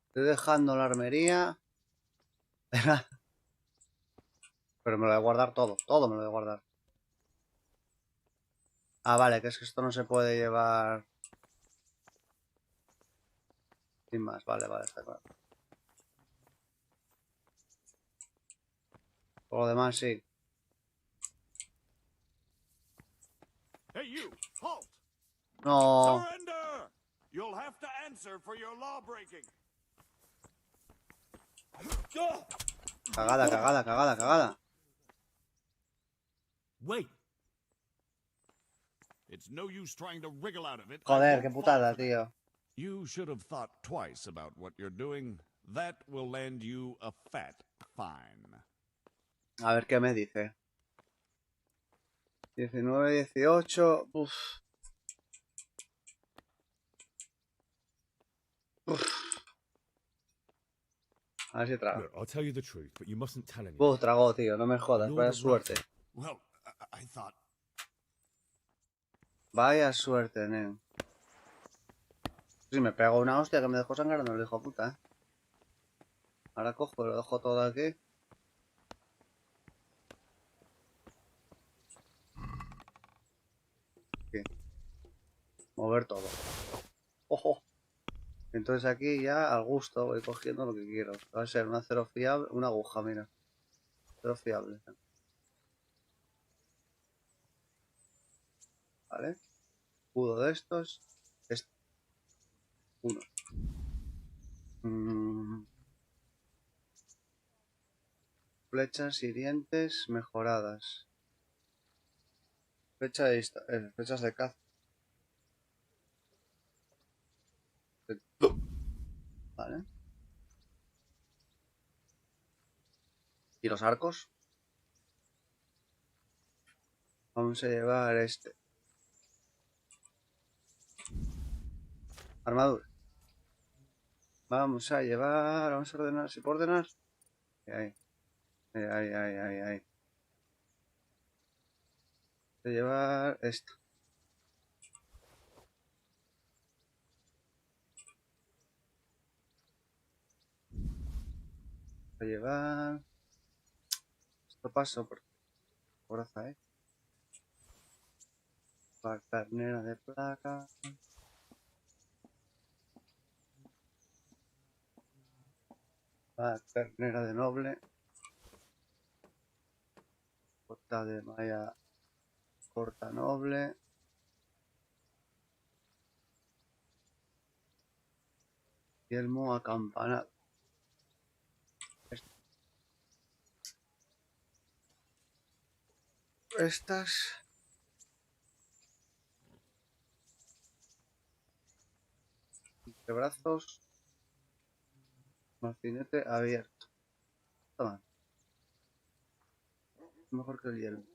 Estoy dejando la armería. Pero me lo voy a guardar todo. Todo me lo voy a guardar. Ah, vale, que es que esto no se puede llevar sin más. Vale, vale, está claro. Por lo demás, sí. Hey, you! Halt! No. Surrender! You'll have to answer for your law breaking. Cagada, cagada, cagada, cagada. Wait. It's no use trying to wriggle out of it. Joder, qué putada, tío. You should have thought twice about what you're doing. That will land you a fat fine. A ver qué me dice. 19, 18. Uf. A ver si trago. Look, I'll tell you the truth, but you mustn't tell anyone. Tragó, tío. No me jodas. You're Vaya the suerte. rat. Well, I thought... Vaya suerte, nen. Si me pego una hostia que me dejó sangrando el hijo de puta, ¿eh? Ahora cojo y lo dejo todo aquí. Aquí. Mover todo. Ojo. Entonces aquí ya al gusto voy cogiendo lo que quiero. Va a ser una cero fiable, una aguja, mira. Cero fiable. Vale. Escudo de estos. Este. Uno. Flechas hirientes mejoradas. Flechas de caza. Vale. ¿Y los arcos? Vamos a llevar este. Armadura. Vamos a llevar... Vamos a ordenar. ¿Se puede ordenar? Ahí. Ahí. Voy a llevar esto. Voy a llevar... Esto paso por... Coraza, Carnera de placa. Carnera de noble. Corta de malla corta noble. Yelmo acampanado. Estas. De brazos. Marcinete abierto. Toma. Mejor que el yelmo.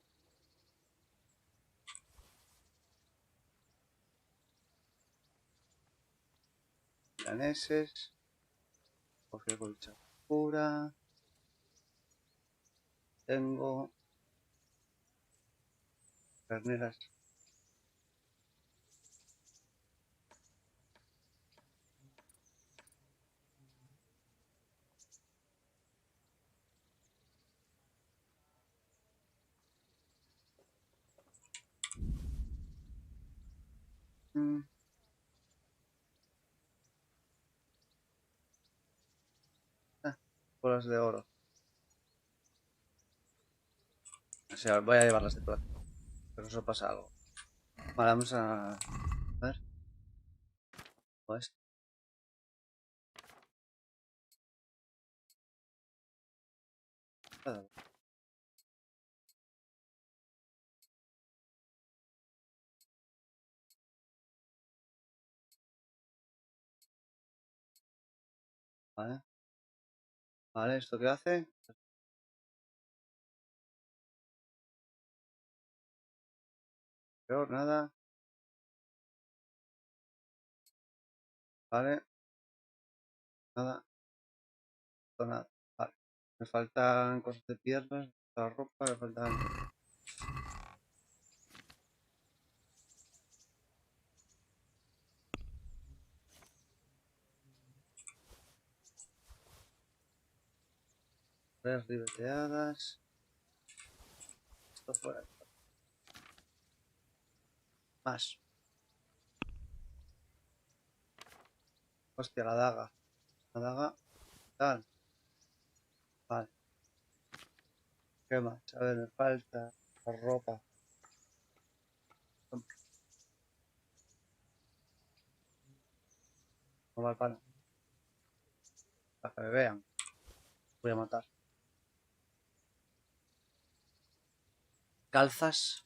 Daneses. Coge colcha pura. Tengo. Carneras. Bolas de oro. O sea, voy a llevarlas de plata. Pero eso pasa algo. Vale, vamos a ver. Pues. Vale. Vale, ¿esto qué hace? Peor, nada. Vale. Nada. Nada. Vale. Me faltan cosas de piernas, la ropa, me faltan... Redes ribeteadas. Esto fuera. Más. Hostia, la daga. La daga. Tal. Vale. ¿Qué más? A ver, me falta la ropa. No va el pan. Para que me vean. Voy a matar. Calzas.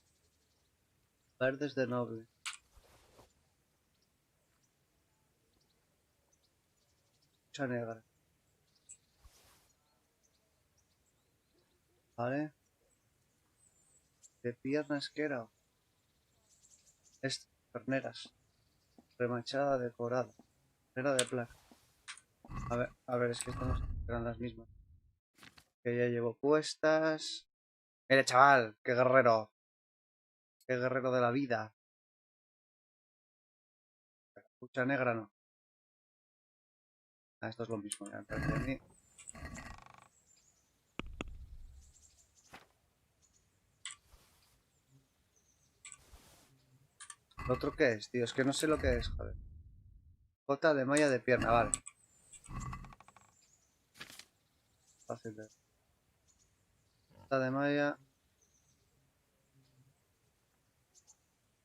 Verdes de noble. Mucha negra. Vale. De piernas que era. Terneras. Remachada decorada. Ternera de plata. A ver, es que estas no eran las mismas. Que ya llevo puestas. Mire, chaval, qué guerrero. Qué guerrero de la vida. Mucha negra no. Ah, esto es lo mismo. Ya me parece a mí. ¿Lo otro qué es, tío? Es que no sé lo que es, joder. Bota de malla de pierna, vale. Fácil de... Bota de malla.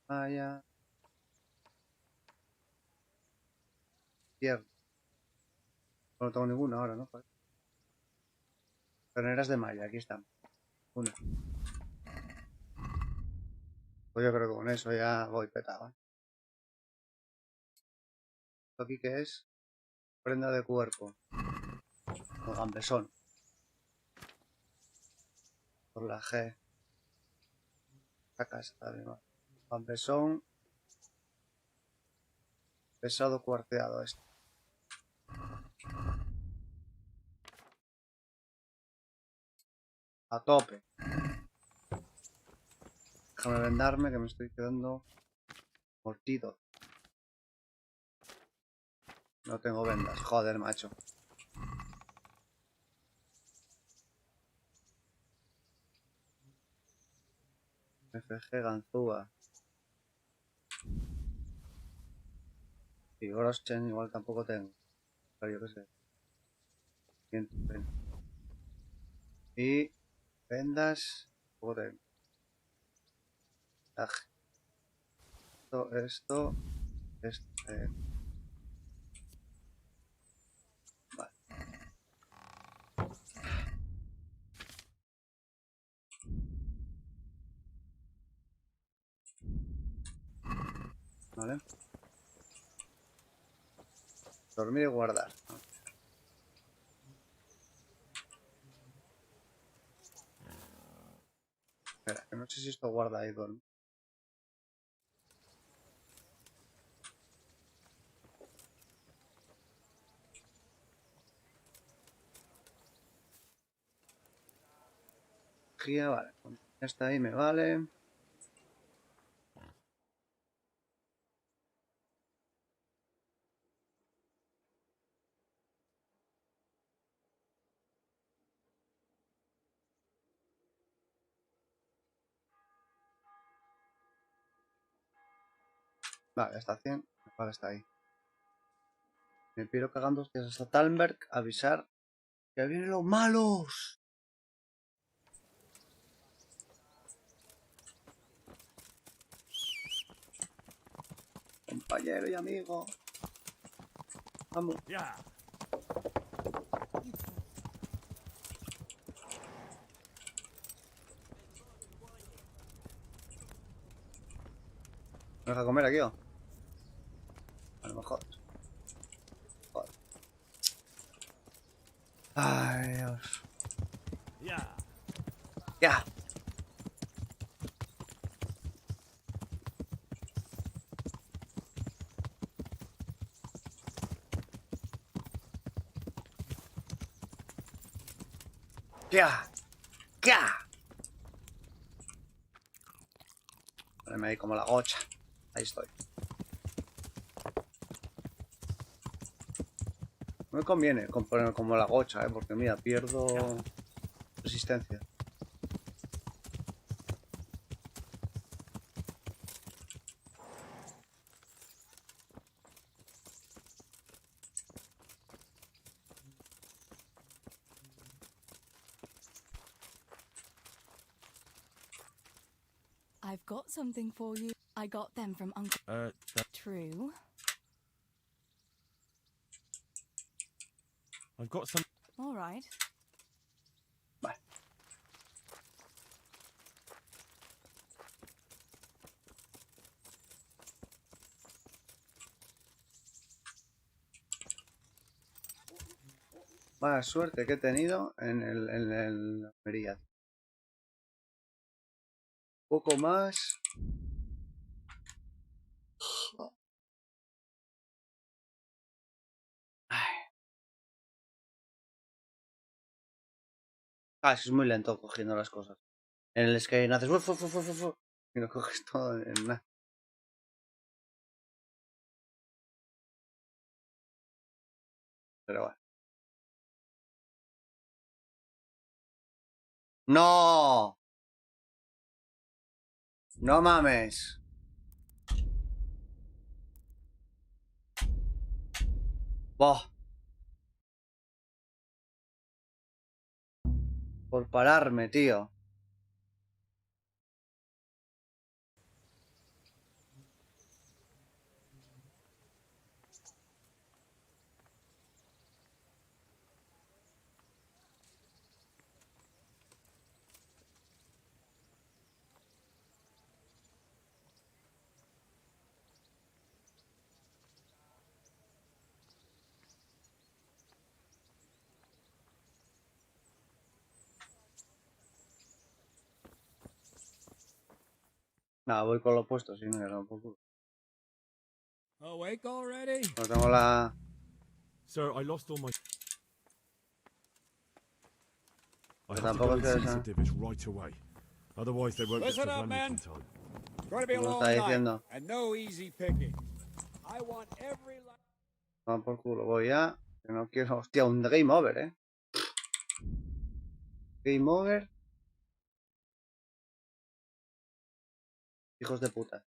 Malla. Pierna. No tengo ninguna ahora, ¿no? Joder. Terneras de malla, aquí están. Una. Pues yo creo que con eso ya voy petado, ¿eh? ¿Esto aquí qué es? Prenda de cuerpo. O gambesón. Por la G. Acá está bien. Gambesón. Pesado cuarteado este. A tope. Déjame vendarme que me estoy quedando mortido. No tengo vendas. Joder, macho. FG ganzúa. Y Groschen igual tampoco tengo. Pero yo qué sé. Y vendas. Tampoco tengo. Esto. Vale. Vale. Dormir y guardar. Espera, que no sé si esto guarda ahí con... Vale, ya está ahí, me vale. Vale, está 100. Vale, está ahí. Me piro cagando hostias hasta Talmberg. Avisar que vienen los malos. Compañero y amigo. Vamos. Ya. ¿Me deja comer aquí o? A lo mejor. Joder. Ay, Dios. Ya. Ya. ¡Ya! ¡Ya! Poneme ahí como la gocha. Ahí estoy. No me conviene ponerme como la gocha, porque mira, pierdo resistencia. I've got something for you. I got them from Uncle. True. I've got some. All right. Mala suerte que he tenido en el Meriad. Poco más. Es muy lento cogiendo las cosas. En el skate haces y lo coges todo en nada. Pero bueno. ¡No! ¡No mames! ¡Boh! Por pararme, tío. Nada, voy con lo opuesto, si no, ya no puedo. Awake already? No tengo la... Sir, I lost all my... I Pero have to go tampoco and es que see esa... the Divish right away. Otherwise they won't get to Listen up, Vanyuk man. in time. It's going to be a Lo long está night, diciendo. and no easy picking. I want every... Va por culo, voy a... Que no quiero... Hostia, un game over, Game over. Hijos de puta.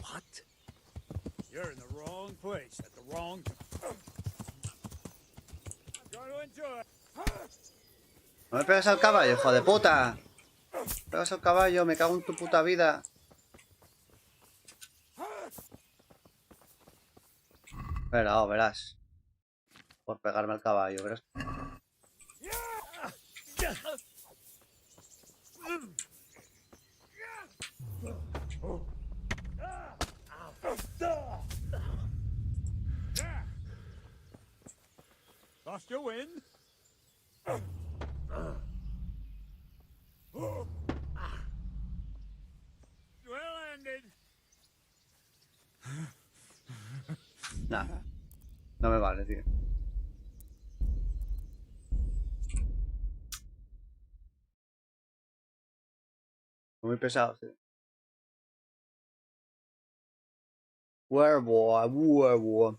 What? You're in the wrong place at the wrong time. I'm going to enjoy. No me pegas al caballo, hijo de puta. Me pegas al caballo, me cago en tu puta vida. Pero, verás. Por pegarme al caballo, verás. Lost your wind? Well ended. Nah. No me vale, tío. Muy pesado, tío. Huevo.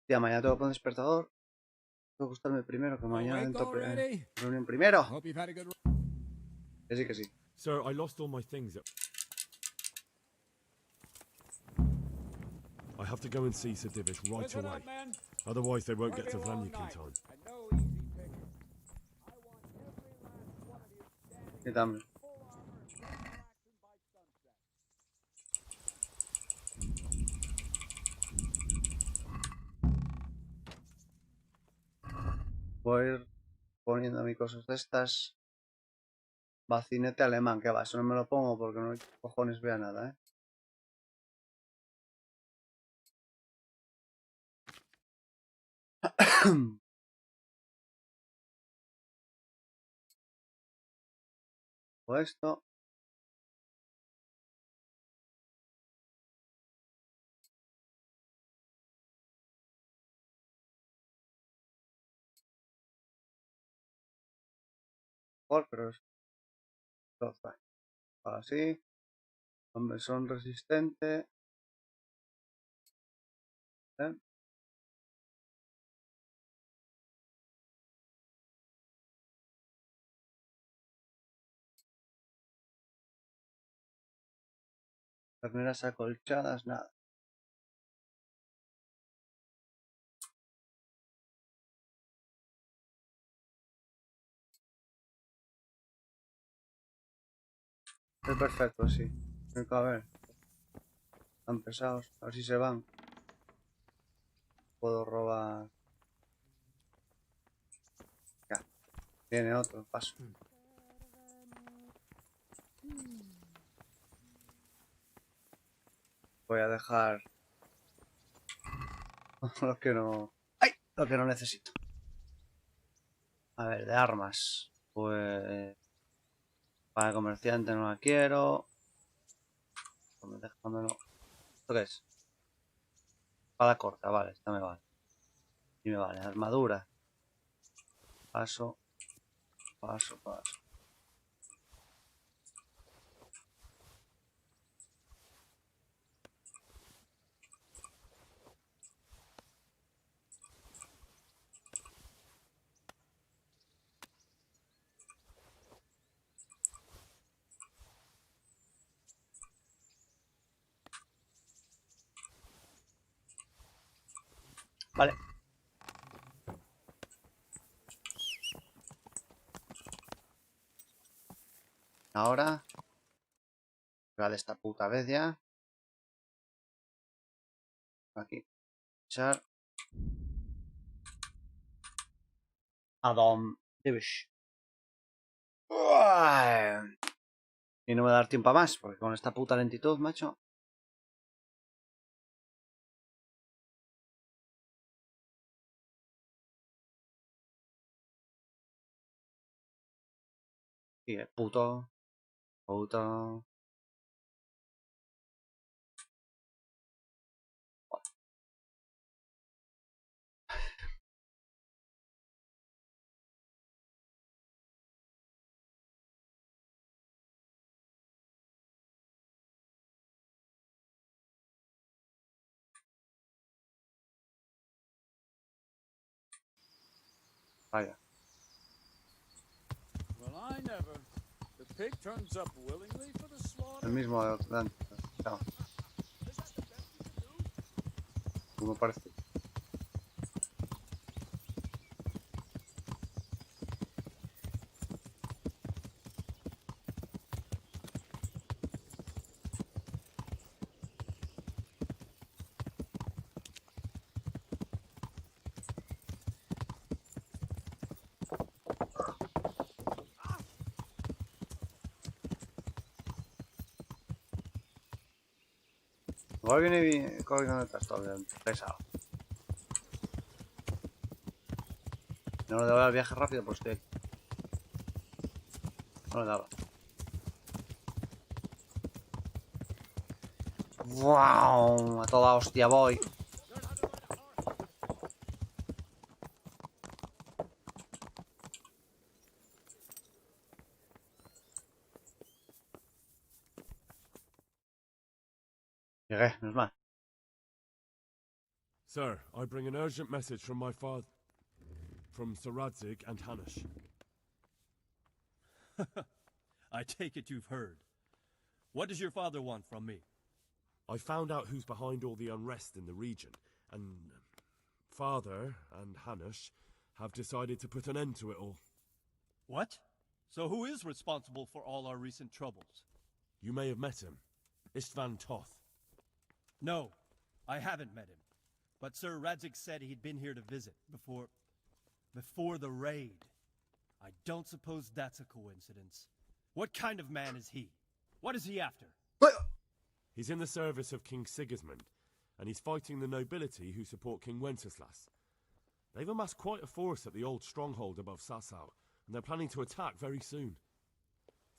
Tía, mañana tengo que poner despertador. Tengo que acostarme primero, que mañana entro reunión primero. Que sí, que sí. Sir, I lost all my things. I have to go and see Sir Divish right away. Otherwise they won't get to Vanyuk in time. Y también. Voy a ir poniendo mis cosas de estas. Bacinete alemán, que va, eso no me lo pongo porque no hay cojones vea nada, ¿eh? O esto. Pero es así. Hombre, son resistentes. ¿Eh? Primeras acolchadas, nada. Es perfecto, sí. A ver. Están pesados. A ver si se van. Puedo robar. Ya. Viene otro paso. Voy a dejar lo que no. ¡Ay! Lo que no necesito. A ver, de armas. Pues. Para comerciante no la quiero. Déjamelo. ¿Esto qué es? Espada corta, vale, esta me vale. Y me vale. Armadura. Paso. Paso, paso. Vale. Ahora. Va de esta puta vez ya. Aquí. Echar. Adam. Divish. Y no me va a dar tiempo a más, porque con esta puta lentitud, macho. Y el puto. Puto. Vaya. Well, I never. The pig turns up willingly for the slaughter. El mismo de antes. No. Como parece. Igual viene corriendo detrás todavía. Pesado. No le daba el viaje rápido, pues que. No le daba. ¡Wow! A toda hostia voy. Llegué, no es más. Sir, I bring an urgent message from my father. From Sir Radzig and Hanush. I take it you've heard. What does your father want from me? I found out who's behind all the unrest in the region, and Father and Hanush have decided to put an end to it all. What? So who is responsible for all our recent troubles? You may have met him. Istvan Toth. No, I haven't met him. But Sir Radzig said he'd been here to visit before... before the raid. I don't suppose that's a coincidence. What kind of man is he? What is he after? He's in the service of King Sigismund, and he's fighting the nobility who support King Wenceslas. They've amassed quite a force at the old stronghold above Sasau, and they're planning to attack very soon.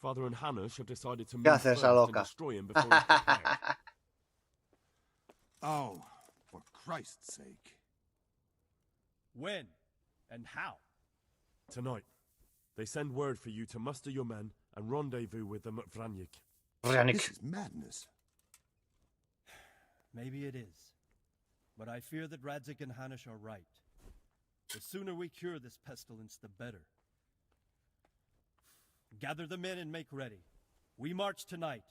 Father and Hanush have decided to move first and destroy him before he's prepared. Oh, for Christ's sake. When? And how? Tonight. They send word for you to muster your men and rendezvous with them at Vranyik. This is madness. Maybe it is. But I fear that Radzik and Hanush are right. The sooner we cure this pestilence, the better. Gather the men and make ready. We march tonight.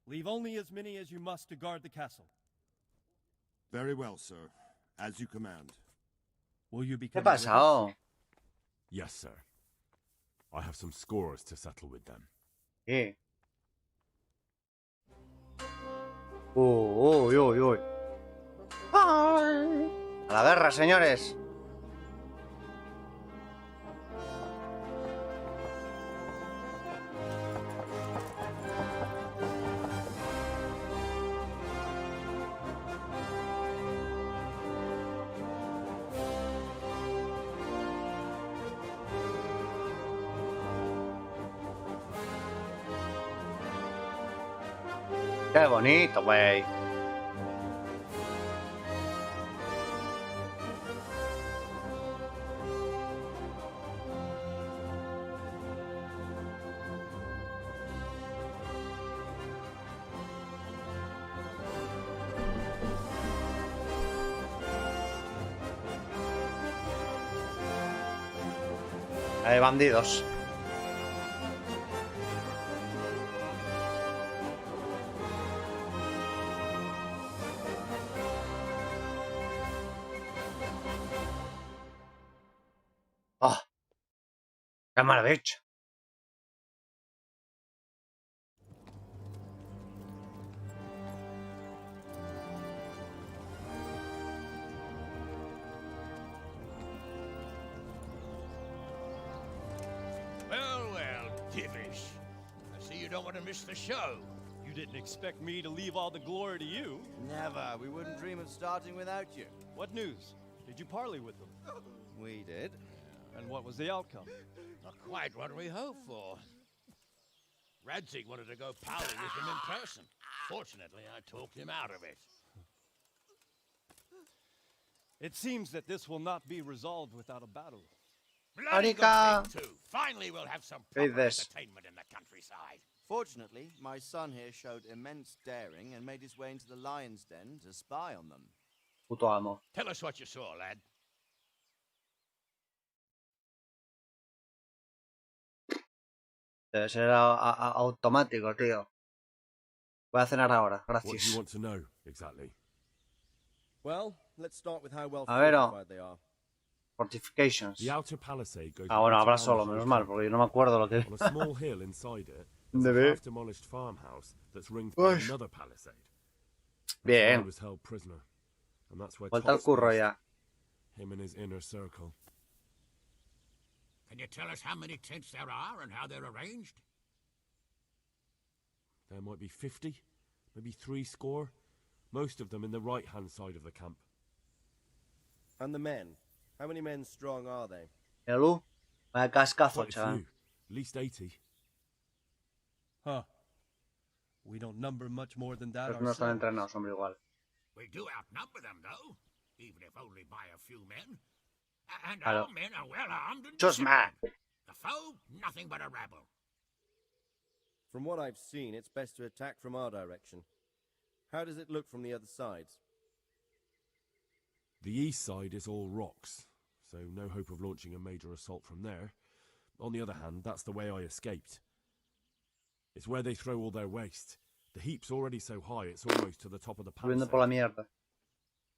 Leave only as many as you must to guard the castle. Very well, sir. As you command. Will you be ¿Qué pasó? Yes, sir. I have some scores to settle with them. ¿Qué? Uy, uy, uy. A la guerra, señores. Qué bonito, güey. Hay bandidos. ¡Oh! ¡Qué maravilla! Well, Divish. I see you don't want to miss the show. You didn't expect me to leave all the glory to you. Never. We wouldn't dream of starting without you. What news? Did you parley with them? We did. And what was the outcome? Not quite what we hoped for. Radzik wanted to go parley with him in person. Fortunately, I talked him out of it. It seems that this will not be resolved without a battle. Bloody good thing, too. Finally, we'll have some proper entertainment in the countryside. Fortunately, my son here showed immense daring and made his way into the lion's den to spy on them. Puto amo. Tell us what you saw, lad. Debe ser automático, tío. Voy a cenar ahora, What do you gracias. want to know, exactly? Well, let's start with how well A ver, fortified they are. Fortifications. The outer palisade goes Ah, bueno, right habla around solo, the menos whole mal, camp. porque yo no me acuerdo lo que... On a small hill inside it, ¿Dónde there's a ve? half-demolished farmhouse that's ringed by Uy. another palisade. That's Bien. where I was held prisoner, and that's where Vuelta al Tops curro lives. ya. Him and his inner circle. Can you tell us how many tents there are and how they're arranged? There might be 50, maybe 30, most of them in the right-hand side of the camp. And the men? How many men strong are they? Hello? Vaya cascazo, Quite a chaval. few, at least 80. Huh. We don't number much more than that Pero no están ourselves. entrenados, hombre, igual. We do outnumber them, though, even if only by a few men. And Claro. our men are well armed and Just man. disciplined. The foe, nothing but a rabble. From what I've seen, it's best to attack from our direction. How does it look from the other sides? The east side is all rocks, so no hope of launching a major assault from there. On the other hand, that's the way I escaped. It's where they throw all their waste. The heap's already so high, it's almost to the top of the Subiendo palisade. por la mierda.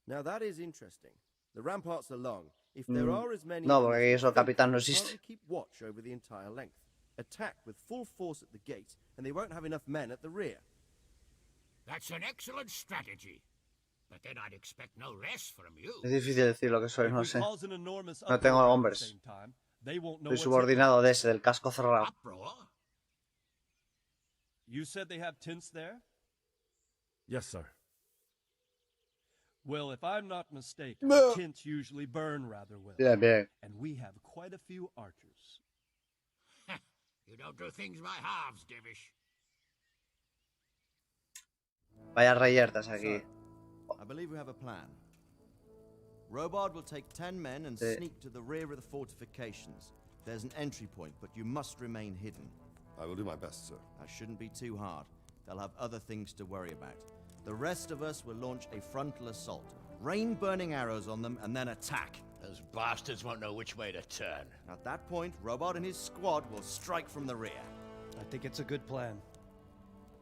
Now that is interesting. The ramparts are long. If there are as many... No, as porque we eso, think, capitán, no can't existe. we keep watch over the entire length? Attack with full force at the gates, and they won't have enough men at the rear. That's an excellent strategy. But then I'd expect no less from you. Es difícil decir lo que soy, If no we sé. cause an enormous No tengo uproar at the hombres. same time, they won't know Soy what's subordinado de ese, del casco cerrado. Uproar? You said they have tents there? Yes, sir. Well, if I'm not mistaken, No. tents usually burn rather well. Yeah, bien. And we have quite a few archers. You don't do things by halves, Divish. Vaya reyertas aquí. I believe we have a plan. Robard will take 10 men and sneak to the rear of the fortifications. There's an entry point, but you must remain hidden. I will do my best, sir. That shouldn't be too hard. They'll have other things to worry about. The rest of us will launch a frontal assault. Rain burning arrows on them and then attack. Those bastards won't know which way to turn. At that point, Robard and his squad will strike from the rear. I think it's a good plan.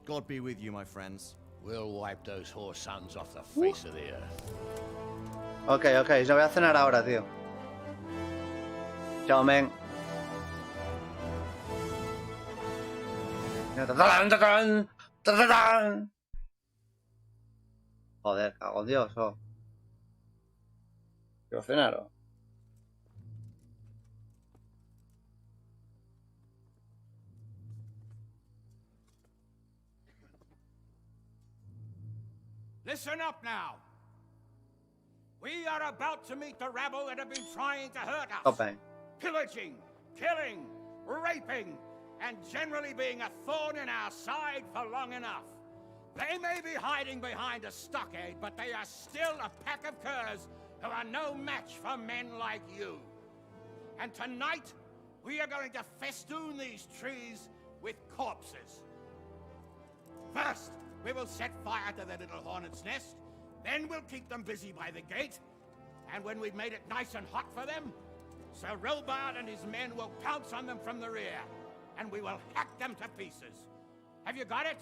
God be with you, my friends. We'll wipe those whore sons off the face of the earth. Ok, yo voy a cenar ahora, tío. Chao, men. Joder, cago en Dios, oh. Quiero cenar, oh. Listen up now. We are about to meet the rabble that have been trying to hurt us. Okay. Pillaging, killing, raping, and generally being a thorn in our side for long enough. They may be hiding behind a stockade, but they are still a pack of curs who are no match for men like you. And tonight, we are going to festoon these trees with corpses. First, we will set fire to their little hornet's nest. Then we'll keep them busy by the gate. And when we've made it nice and hot for them, Sir Robard and his men will pounce on them from the rear. And we will hack them to pieces. Have you got it?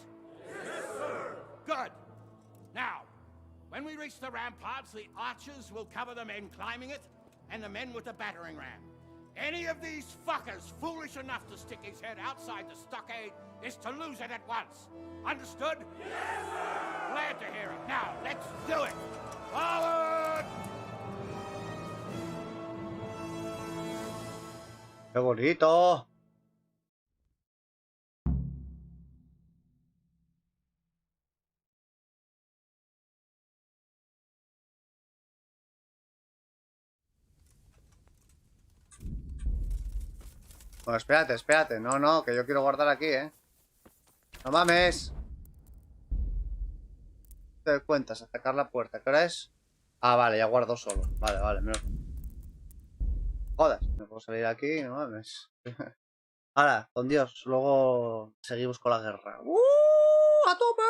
Yes, sir. Good. Now, when we reach the ramparts, the archers will cover the men climbing it, and the men with the battering ram. Any of these fuckers foolish enough to stick his head outside the stockade is to lose it at once. Understood? Yes, sir! Glad to hear it. Now, let's do it! Forward! ¡Qué bonito! Bueno, espérate. No, que yo quiero guardar aquí, ¿eh? No mames. Te doy cuentas, atacar la puerta. ¿Qué hora es? Ah, vale, ya guardo solo. Vale, menos. Jodas, me puedo salir aquí, no mames. Ahora, con Dios, luego seguimos con la guerra. ¡A tope!